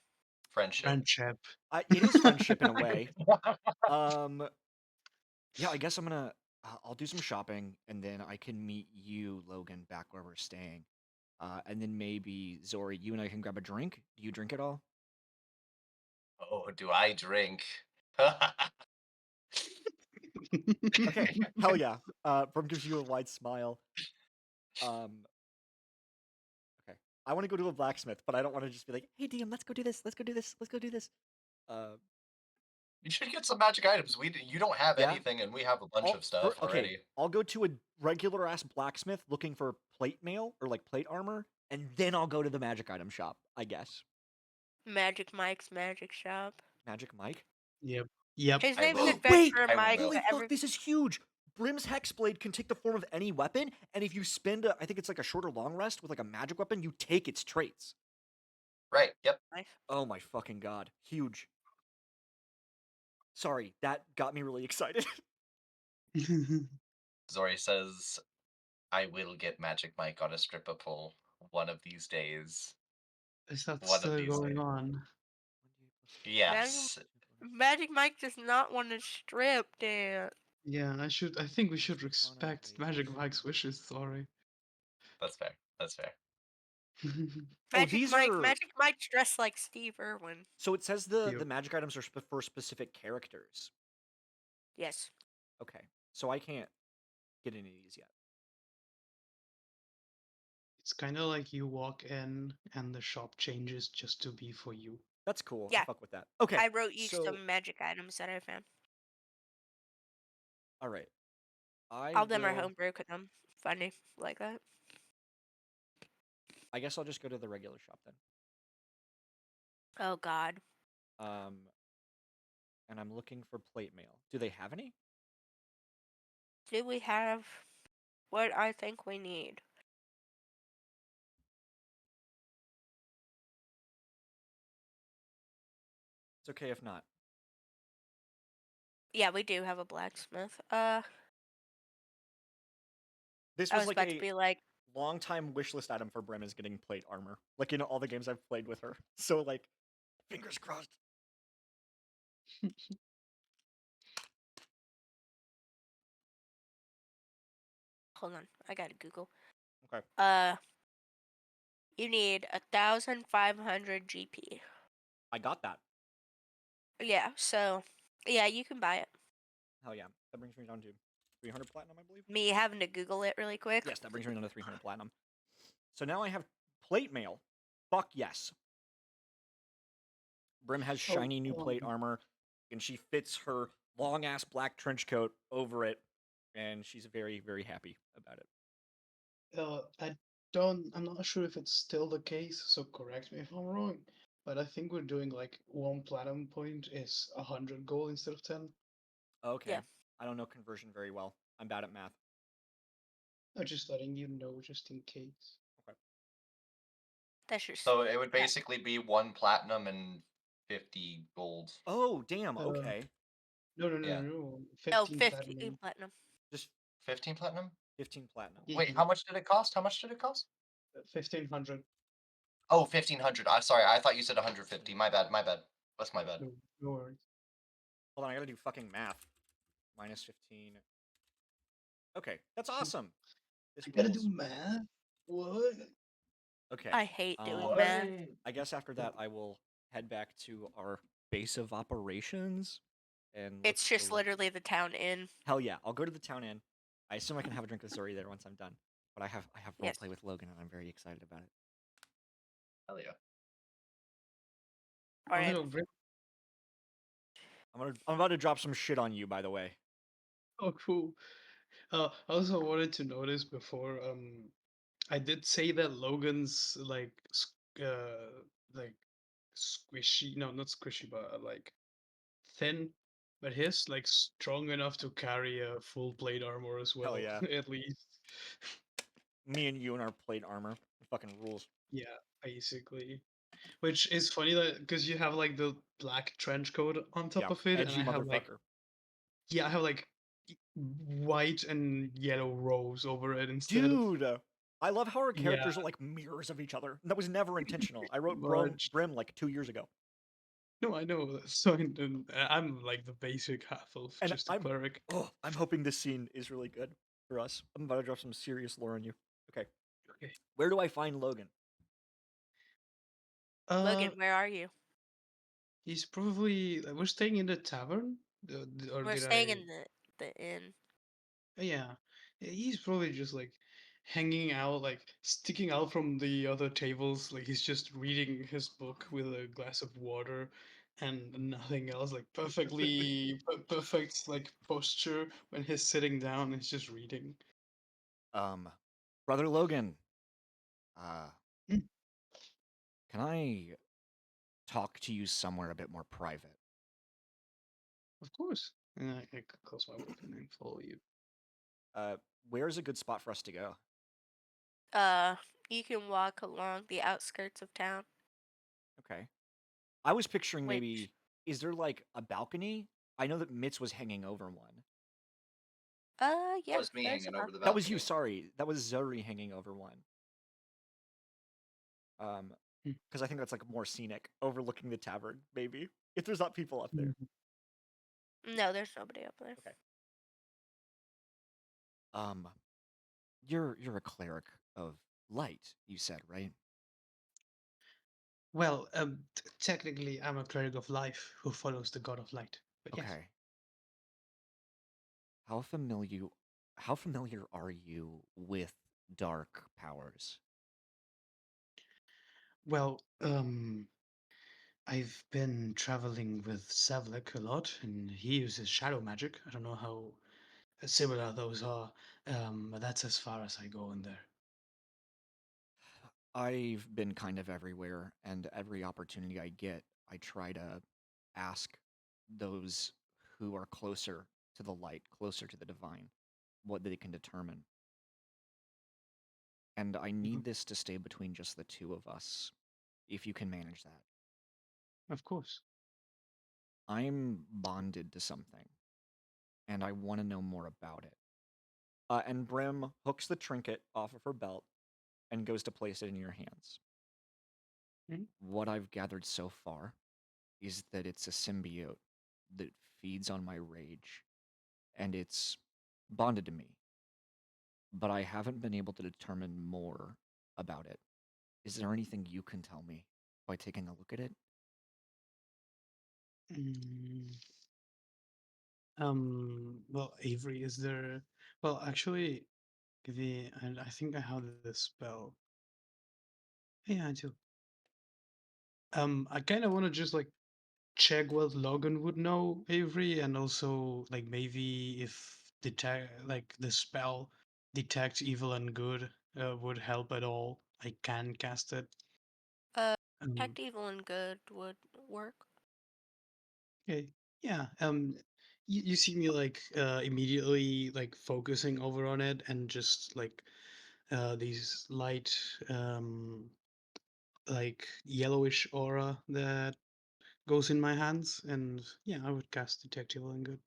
Friendship. Friendship. it is friendship in a way. Um, yeah, I guess I'll do some shopping, and then I can meet you, Logan, back where we're staying. And then maybe Zori, you and I can grab a drink. Do you drink at all? Oh, do I drink? Okay, hell yeah. Brim gives you a wide smile. Um, okay. I want to go to a blacksmith, but I don't want to just be like, "Hey, DM, let's go do this. Let's go do this. Let's go do this." Uh, You should get some magic items. You don't have yeah. anything, and we have a bunch of stuff Okay, already. I'll go to a regular ass blacksmith looking for plate mail or like plate armor, and then I'll go to the magic item shop. I guess. Magic Mike's magic shop. Magic Mike. Yep. Yep. His I name's will. Wait! Adventurer I Mike, will. Holy but fuck! This is huge. Brim's Hexblade can take the form of any weapon, and if you spend, I think it's like a short or long rest with like a magic weapon, you take its traits. Right. Yep. Oh my fucking god! Huge. Sorry, that got me really excited. Zori says, "I will get Magic Mike on a stripper pole one of these days. Is that One of still these going days." on? Magic, Yes, Magic Mike does not want to strip dance. Yeah, I think we should Strip on a respect Magic basis. Mike's wishes. Sorry. that's fair. That's fair. Oh, these are. Magic Mike's dressed like Steve Irwin. So it says Yep. the magic items are for specific characters. Yes. Okay, so I can't get any of these yet. It's kind of like you walk in and the shop changes just to be for you. That's cool. I Yeah. fuck with that. Okay, I wrote you so some magic items that I found. all right, I All of them are will. homebrew because I'm funny like that. I guess I'll just go to the regular shop then. Oh God. Um, and I'm looking for plate mail. Do they have any? Do we have what I think we need? It's okay if not. Yeah, we do have a blacksmith. This I was was like about to a be like, long time wish list item for Brim is getting plate armor. Like in all the games I've played with her. So like, fingers crossed. hold on, I gotta Google. Okay. You need 1,500 GP. I got that. Yeah, so yeah, you can buy it. Hell yeah. That brings me down to 300 platinum, I believe. Me having to Google it really quick. Yes, that brings me down to 300 platinum. So now I have plate mail. Fuck yes. Brim has shiny new plate armor, and she fits her long ass black trench coat over it, and she's very, very happy about it. I don't. I'm not sure if it's still the case, so correct me if I'm wrong. But I think we're doing like one platinum point is 100 gold instead of 10. Okay. Yeah, I don't know conversion very well. I'm bad at math. I'm just letting you know, just in case. Okay. that's just So it would yeah. basically be 1 platinum and 50 gold. Oh, damn. Uh, Okay. no, no, no, Yeah. no. Oh, 15 50 platinum. platinum. Just 15 platinum? 15 platinum. Yeah, Wait, how much did it cost? How much did it cost? 1500. Oh, 1,500. I'm sorry, I thought you said 150. 15. My bad, my bad. That's my bad. No, no worries. Hold on, I gotta do fucking math. Minus 15. Okay, that's awesome. This I gotta do rules. math. What? Okay. I hate doing Um, math. What? I guess after that, I will head back to our base of operations and look It's just for. literally the town inn. Hell yeah, I'll go to the town inn. I assume I can have a drink with Zuri there once I'm done. But I have Yes. roleplay with Logan, and I'm very excited about it. Hell yeah. All Oh, right. hello, Brim. I'm about to drop some shit on you, by the way. Oh, cool. I also wanted to notice before, I did say that Logan's like squishy, no, not squishy, but like thin, but his like strong enough to carry a full plate armor as Hell well, yeah. at least. Me and you in our plate armor. It fucking rules. Yeah, basically. Which is funny that because you have like the black trench coat on top Yeah, of it, and edgy I have like motherfucker. yeah, I have like white and yellow rows over it instead. Dude, I love how our Yeah, characters are like mirrors of each other. That was never intentional. I wrote much. Brim like 2 years ago, No, I know. So I'm like the basic half elf, and just a cleric. I'm hoping this scene is really good for us. I'm about to drop some serious lore on you. Okay, Okay. where do I find Logan? Uh, Logan, where are you? he's probably we're staying in the tavern, or We're did staying I? in the inn. Yeah, he's probably just like hanging out, like sticking out from the other tables. Like he's just reading his book with a glass of water and nothing else. Like perfect like posture when he's sitting down. He's just reading. Um, Brother Logan, uh, Mm, can I talk to you somewhere a bit more private? of course. And I close my book and then follow you. Uh, where's a good spot for us to go? Uh, you can walk along the outskirts of town, Okay. I was picturing which maybe, is there like a balcony? I know that Mitz was hanging over one. That yeah, was me there's a hanging over the That was you, balcony. sorry. That was Zuri hanging over one. Um, Mm, because I think that's like more scenic, overlooking the tavern, maybe. If there's not people up there. mhm. no, there's nobody up there. Okay. Um, you're a cleric of light, you said, right? Well, technically, I'm a cleric of life who follows the god of light. But yes. Okay. How familiar how familiar are you with dark powers? Well, I've been traveling with Savlik a lot, and he uses shadow magic. I don't know how similar those are, but that's as far as I go in there. I've been kind of everywhere, and every opportunity I get, I try to ask those who are closer to the light, closer to the divine, what they can determine. And I Mhm. need this to stay between just the two of us, if you can manage that. Of course. I'm bonded to something, and I want to know more about it. And Brim hooks the trinket off of her belt and goes to place it in your hands. Mhm. What I've gathered so far is that it's a symbiote that feeds on my rage, and it's bonded to me, but I haven't been able to determine more about it. Is there anything you can tell me by taking a look at it? Mm, well, Avery, is there? Well, actually, and I think I have the spell. Yeah, I do. I kind of want to just like check what Logan would know, Avery, and also like maybe if detect like the spell detects evil and good, would help at all, I can cast it. Uh, Um, Detect Evil and Good would work. okay. Yeah. You see me like immediately like focusing over on it and just like these light like yellowish aura that goes in my hands, and yeah, I would cast Detect Evil and Good.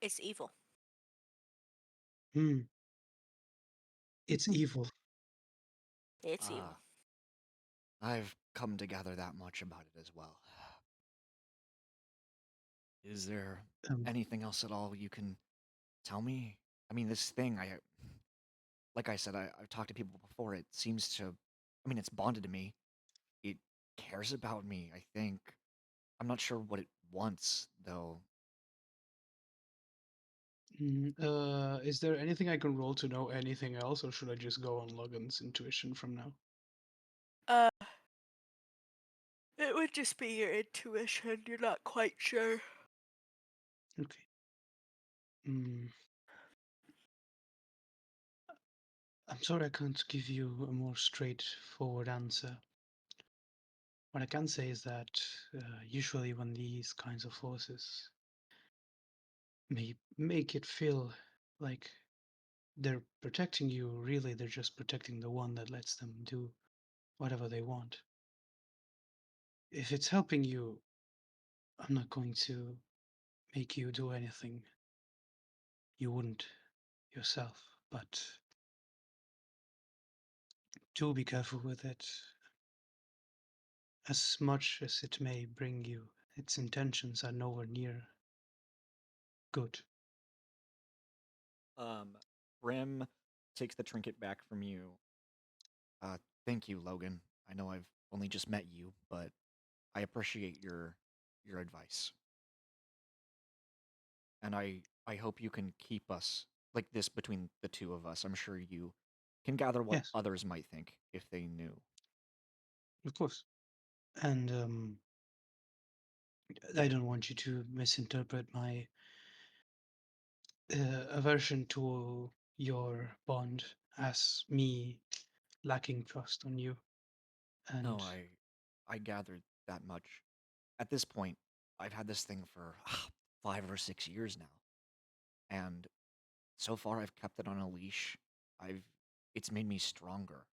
It's evil. Hmm. It's evil. It's evil. Ah, I've come to gather that much about it as well. Is there Um, anything else at all you can tell me? I mean, this thing, like I said, I've talked to people before. It seems to, I mean, it's bonded to me. It cares about me, I think. I'm not sure what it wants, though. is there anything I can roll to know anything else, or should I just go on Logan's intuition from now? Uh, it would just be your intuition. You're not quite sure. Okay. Mm, I'm sorry I can't give you a more straightforward answer. What I can say is that usually when these kinds of forces may make it feel like they're protecting you, really they're just protecting the one that lets them do whatever they want. If it's helping you, I'm not going to make you do anything you wouldn't yourself, but do be careful with it. As much as it may bring you, its intentions are nowhere near good. Um, Brim takes the trinket back from you. Thank you, Logan. I know I've only just met you, but I appreciate your advice. And I hope you can keep us like this between the two of us. I'm sure you can gather what Yes, others might think if they knew. of course. And I don't want you to misinterpret my aversion to your bond as me lacking trust on you. No, And I gathered that much. At this point, I've had this thing for 5 or 6 years now, and so far I've kept it on a leash. I've it's made me stronger,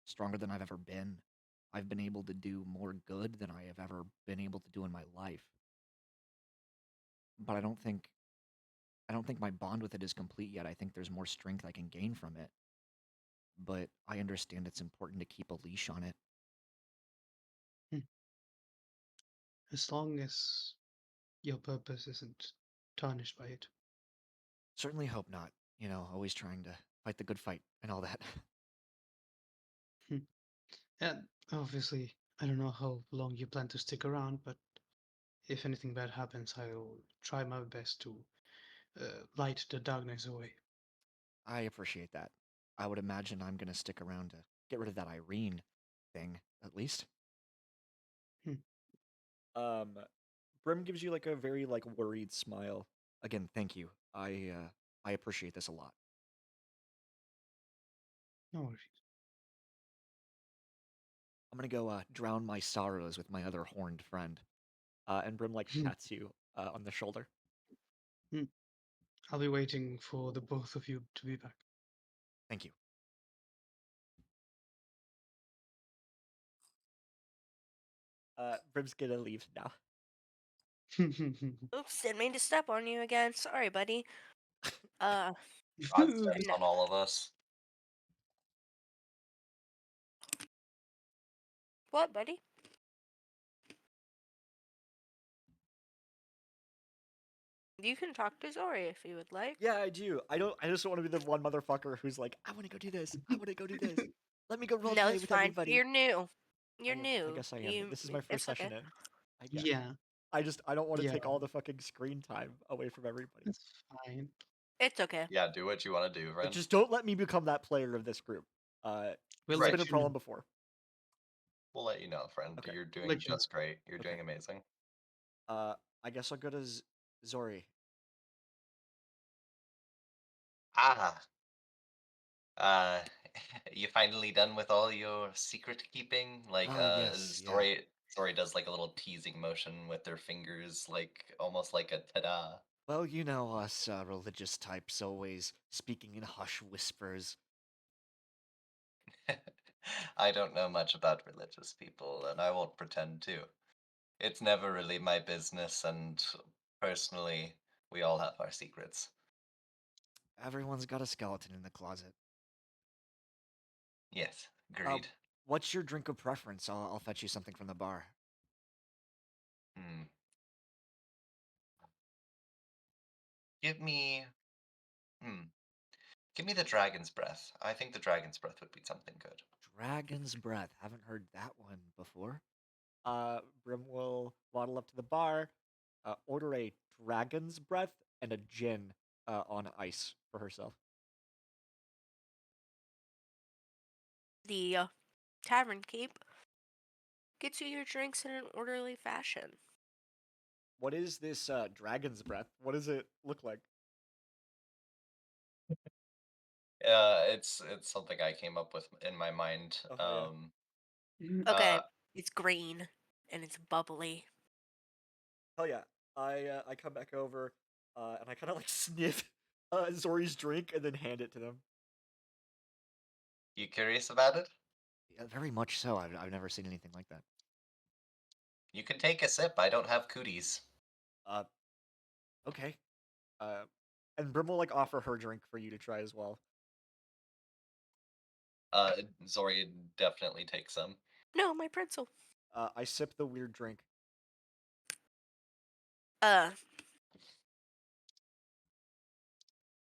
stronger than I've ever been. I've been able to do more good than I have ever been able to do in my life. But I don't think my bond with it is complete yet. I think there's more strength I can gain from it. But I understand it's important to keep a leash on it. hmm, as long as your purpose isn't tarnished by it. Certainly hope not. Always trying to fight the good fight and all that. Hmm. And obviously, I don't know how long you plan to stick around, but if anything bad happens, I'll try my best to light the darkness away. I appreciate that. I would imagine I'm gonna stick around to get rid of that Irene thing, at least. Hmm. Um, Brim gives you like a very like worried smile. Again, thank you. I appreciate this a lot. No worries. I'm gonna go drown my sorrows with my other horned friend. And Brim like Hmm. pats you on the shoulder. Hmm. I'll be waiting for the both of you to be back. Thank you. Brim's gonna leave now. Oops, didn't mean to step on you again. Sorry, buddy. Uh, God steps no. on all of us. What, buddy? You can talk to Zori if you would like. Yeah, I do. I just don't want to be the one motherfucker who's like, I want to go do this. I want to go do this. Let me go role No, play it's with fine. everybody. You're new. You're I new. guess I am. This is my first It's session okay. in. I guess. Yeah, I don't want to yeah, take all the fucking screen time away from everybody. that's fine. It's okay. Yeah, do what you want to do, Like, friend. just don't let me become that player of this group. We'll This has Right. been a let you problem know. before. We'll let you know, friend. Okay. You're doing Let you know. just great. You're Okay. doing amazing. I guess I'll go to Zori. Ah, You finally done with all your secret keeping? Like, Ah, yes, yeah. Zori does like a little teasing motion with her fingers, like almost like a ta-da. Well, you know us religious types always speaking in hush whispers. I don't know much about religious people, and I won't pretend to. It's never really my business, and personally, we all have our secrets. Everyone's got a skeleton in the closet. Yes, Uh, agreed. what's your drink of preference? I'll fetch you something from the bar. Hmm. Give me, hmm. Give me the dragon's breath. I think the dragon's breath would be something good. Dragon's Breath. Haven't heard that one before. Brim will waddle up to the bar, order a Dragon's Breath and a gin on ice for herself. The tavern keep gets you your drinks in an orderly fashion. What is this Dragon's Breath? What does it look like? It's something I came up with in my mind. Oh, hell yeah. Okay, Uh, it's green and it's bubbly. Hell yeah. I come back over and I kind of like sniff Zori's drink and then hand it to them. you curious about it? Yeah, very much so. I've never seen anything like that. You can take a sip. I don't have cooties. Uh, okay. Uh, and Brim will like offer her drink for you to try as well. Zori definitely takes some. No, my pretzel. I sip the weird drink. Uh,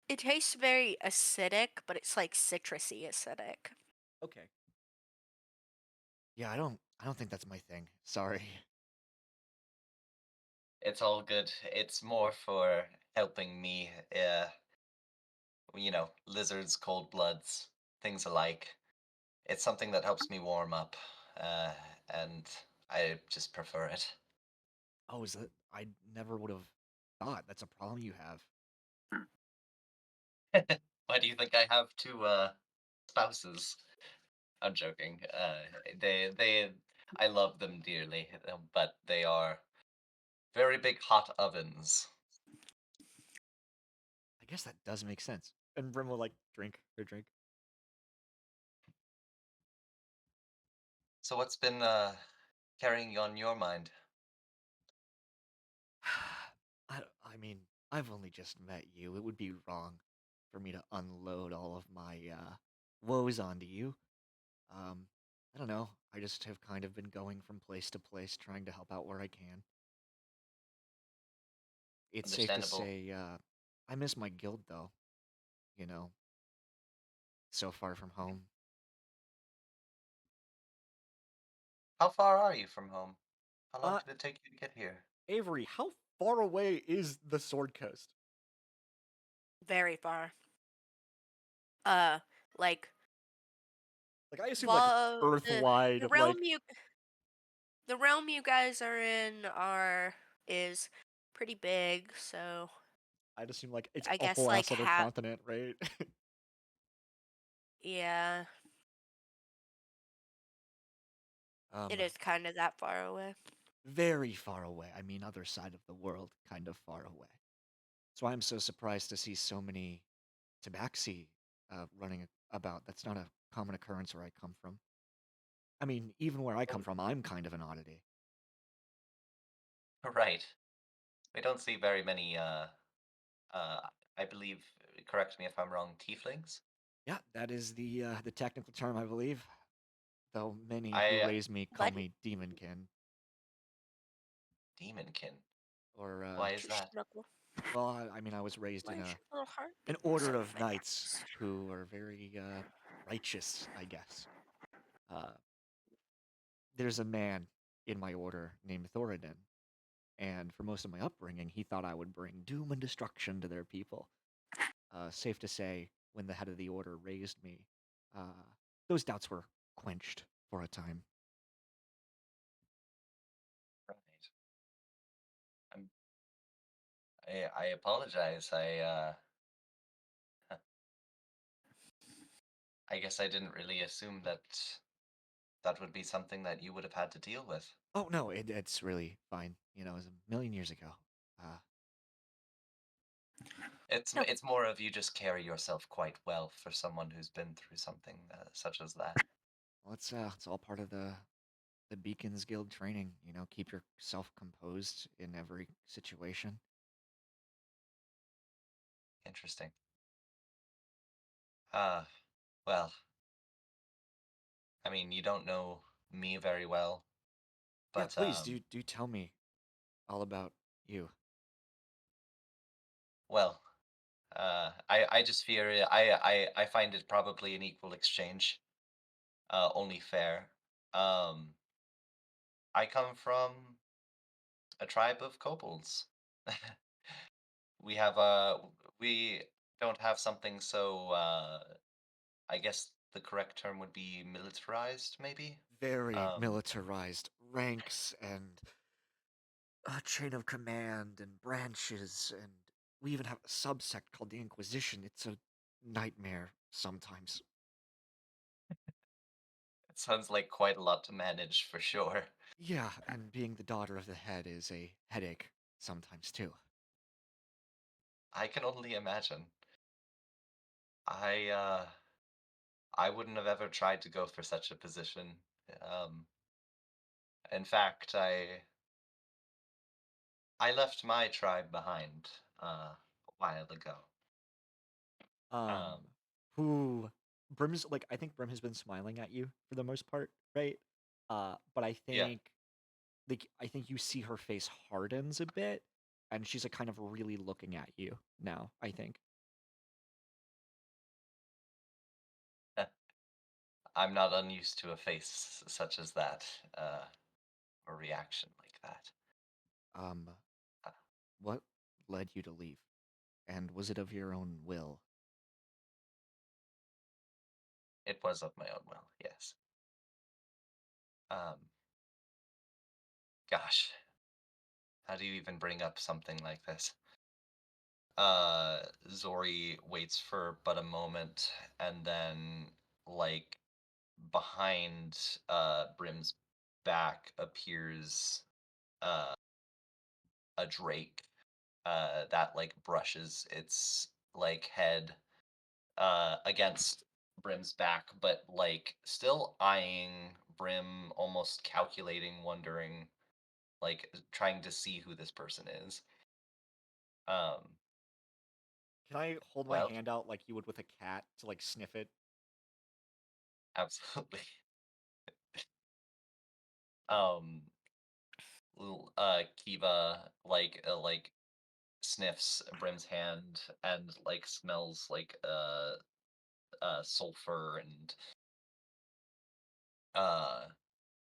it tastes very acidic, but it's like citrusy acidic. Okay. Yeah, I don't think that's my thing. Sorry. It's all good. It's more for helping me, lizards, cold bloods, things alike. It's something that helps me warm up, uh, and I just prefer it. Oh, is that I never would have thought that's a problem you have. Why do you think I have two spouses? I'm joking. I love them dearly, but they are very big hot ovens. I guess that does make sense. And Brim will like drink her drink. So what's been carrying on your mind? I mean, I've only just met you. It would be wrong for me to unload all of my woes onto you. Um, I don't know. I just have kind of been going from place to place trying to help out where I can. It's safe to Understandable. say I miss my guild though, you know, so far from home. How far are you from home? How long Uh did it take you to get here? Avery, how far away is the Sword Coast? Very far. Uh, like Like I assume like vol the Earth-wide, realm like you guys are in are is pretty big, so I'd assume like it's I a guess whole like ass other half. continent, right? Yeah, it um, is kind of that far away. very far away. I mean, other side of the world, kind of far away. That's why I'm so surprised to see so many tabaxi running about. That's not a common occurrence where I come from. I mean, even where I come from, I'm kind of an oddity. Right. We don't see very many uh I believe, correct me if I'm wrong, tieflings? Yeah, that is the technical term, I believe. Though many who I raise me call But me demonkin, demonkin. or Why is just that? snuggle. well, I mean, I was raised in Where's a your little heart an beating order so of knights fast? who are very righteous, I guess. Uh, there's a man in my order named Thoradin, and for most of my upbringing, he thought I would bring doom and destruction to their people. Safe to say, when the head of the order raised me, uh, those doubts were quenched for a time. Right. I'm, I apologize. I I guess I didn't really assume that that would be something that you would have had to deal with. Oh no, it's really fine. You know, it was a million years ago. Uh, No, It's more of you just carry yourself quite well for someone who's been through something such as that. well, it's all part of the Beacons Guild training. You know, keep yourself composed in every situation. Interesting. Uh, well, I mean, you don't know me very well, Yeah, but please do tell me all about you. well, I just fear I find it probably an equal exchange, only fair. Um, I come from a tribe of kobolds. we have we don't have something so I guess the correct term would be militarized, maybe. Very Um, militarized ranks and a chain of command and branches, and we even have a subsect called the Inquisition. It's a nightmare sometimes. it sounds like quite a lot to manage for sure. Yeah, and being the daughter of the head is a headache sometimes too. I can only imagine. I uh, I wouldn't have ever tried to go for such a position. Um, in fact, I left my tribe behind a while ago. Um, Um, who Brim's like I think Brim has been smiling at you for the most part, right? But yeah, I think you see her face hardens a bit, and she's like kind of really looking at you now, I think. I'm not unused to a face such as that, a reaction like that. Um, Uh, what led you to leave? And was it of your own will? it was of my own will, yes. Um, gosh, how do you even bring up something like this? Zori waits for but a moment, and then, like, behind Brim's back appears uh a drake that like brushes its like head against Brim's back, but like still eyeing Brim, almost calculating, wondering, like trying to see who this person is. Um, Can I hold my well, hand out like you would with a cat to like sniff it? absolutely. Um, Kiva like sniffs Brim's hand and like smells like sulfur and uh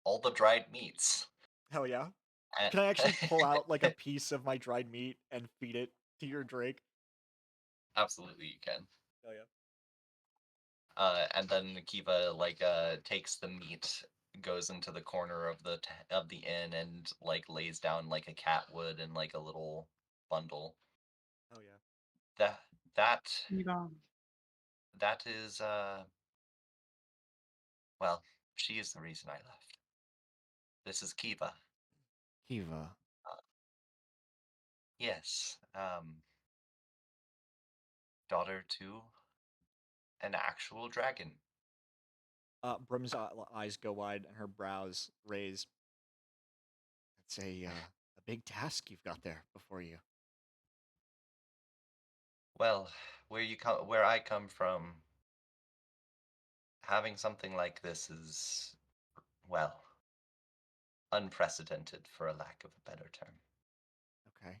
all the dried meats. Hell yeah. And Can I actually pull out like a piece of my dried meat and feed it to your Drake? absolutely you can. Hell yeah. And then Kiva like takes the meat, goes into the corner of of the inn and like lays down like a cat would in like a little bundle. Hell yeah. That that Yeah. that is well, she is the reason I left. This is Kiva. Kiva. Uh, yes, daughter to an actual dragon. Brim's eyes go wide and her brows raise. That's a big task you've got there before you. Well, where I come from, having something like this is, well, unprecedented for a lack of a better term. Okay.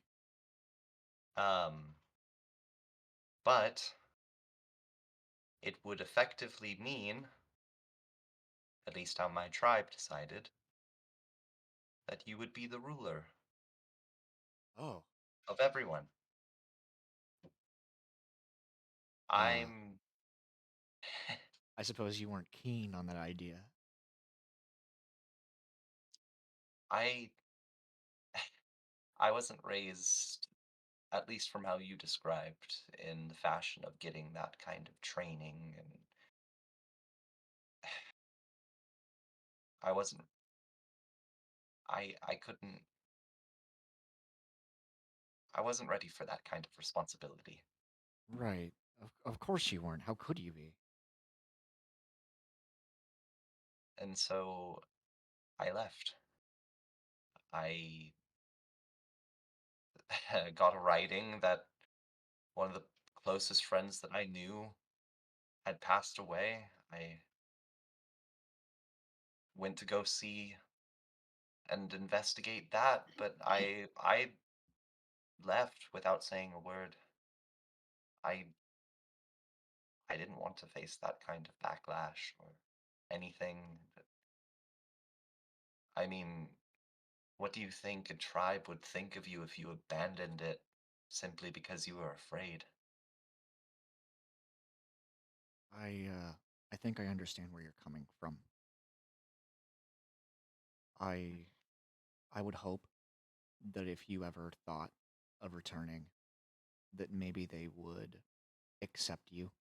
Um, but it would effectively mean, at least how my tribe decided, that you would be the ruler Oh. of everyone. Uh, I'm I suppose you weren't keen on that idea. I I wasn't raised, at least from how you described, in the fashion of getting that kind of training and I wasn't I couldn't I wasn't ready for that kind of responsibility. Right. Of course you weren't. How could you be? And so I left. I got a writing that one of the closest friends that I knew had passed away. I went to go see and investigate that, but I left without saying a word. I I didn't want to face that kind of backlash or anything. I mean, what do you think a tribe would think of you if you abandoned it simply because you were afraid? I think I understand where you're coming from. I I would hope that if you ever thought of returning, that maybe they would accept you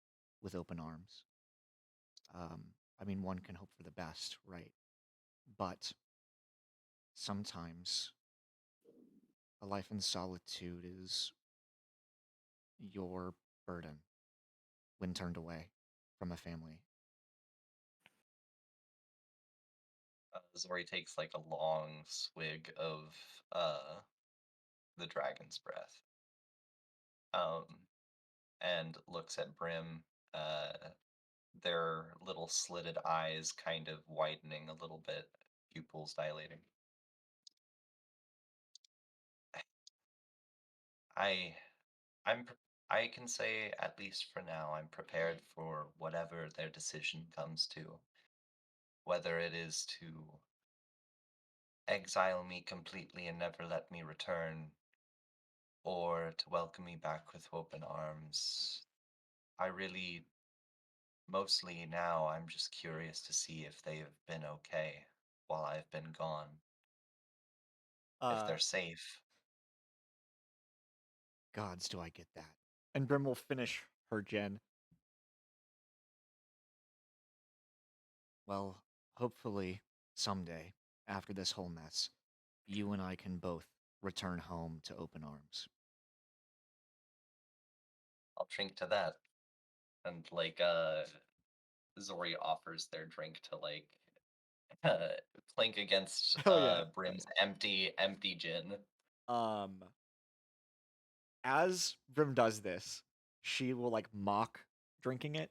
with open arms. Um, I mean, one can hope for the best, right? But sometimes a life in solitude is your burden when turned away from a family. Zori takes like a long swig of the dragon's breath, um, and looks at Brim. Uh, their little slitted eyes kind of widening a little bit, pupils dilating. I I'm pre- I can say at least for now I'm prepared for whatever their decision comes to, whether it is to exile me completely and never let me return, or to welcome me back with open arms. I really, mostly now, I'm just curious to see if they have been okay while I've been gone, if Uh, they're safe. Gods, do I get that? And Brim will finish her gen. Well, hopefully, someday, after this whole mess, you and I can both return home to open arms. I'll drink to that. And like Zori offers their drink to like uh, clink against Oh yeah. Brim's empty gin. Um, as Brim does this, she will like mock drinking it,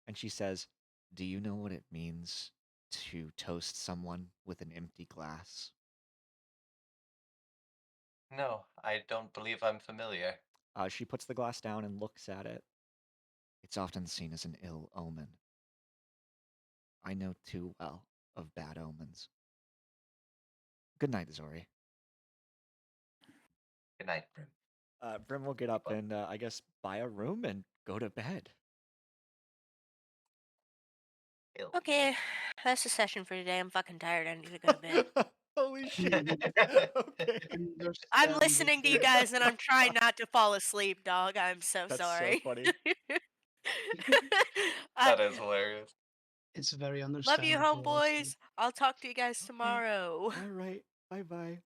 and she says, "Do you know what it means to toast someone with an empty glass?" No, I don't believe I'm familiar. She puts the glass down and looks at it. It's often seen as an ill omen. I know too well of bad omens. Good night, Zori. Good night, Brim. Brim will get up But and I guess buy a room and go to bed. ill. Okay, that's the session for today. I'm fucking tired. I need to go to bed. Holy shit. Okay. I'm listening to you Understandable. guys and I'm trying not to fall asleep, dog. I'm so That's so sorry. funny. I That is hilarious. It's very love you, understandable also. homeboys. I'll talk to you guys tomorrow. All right. Bye bye.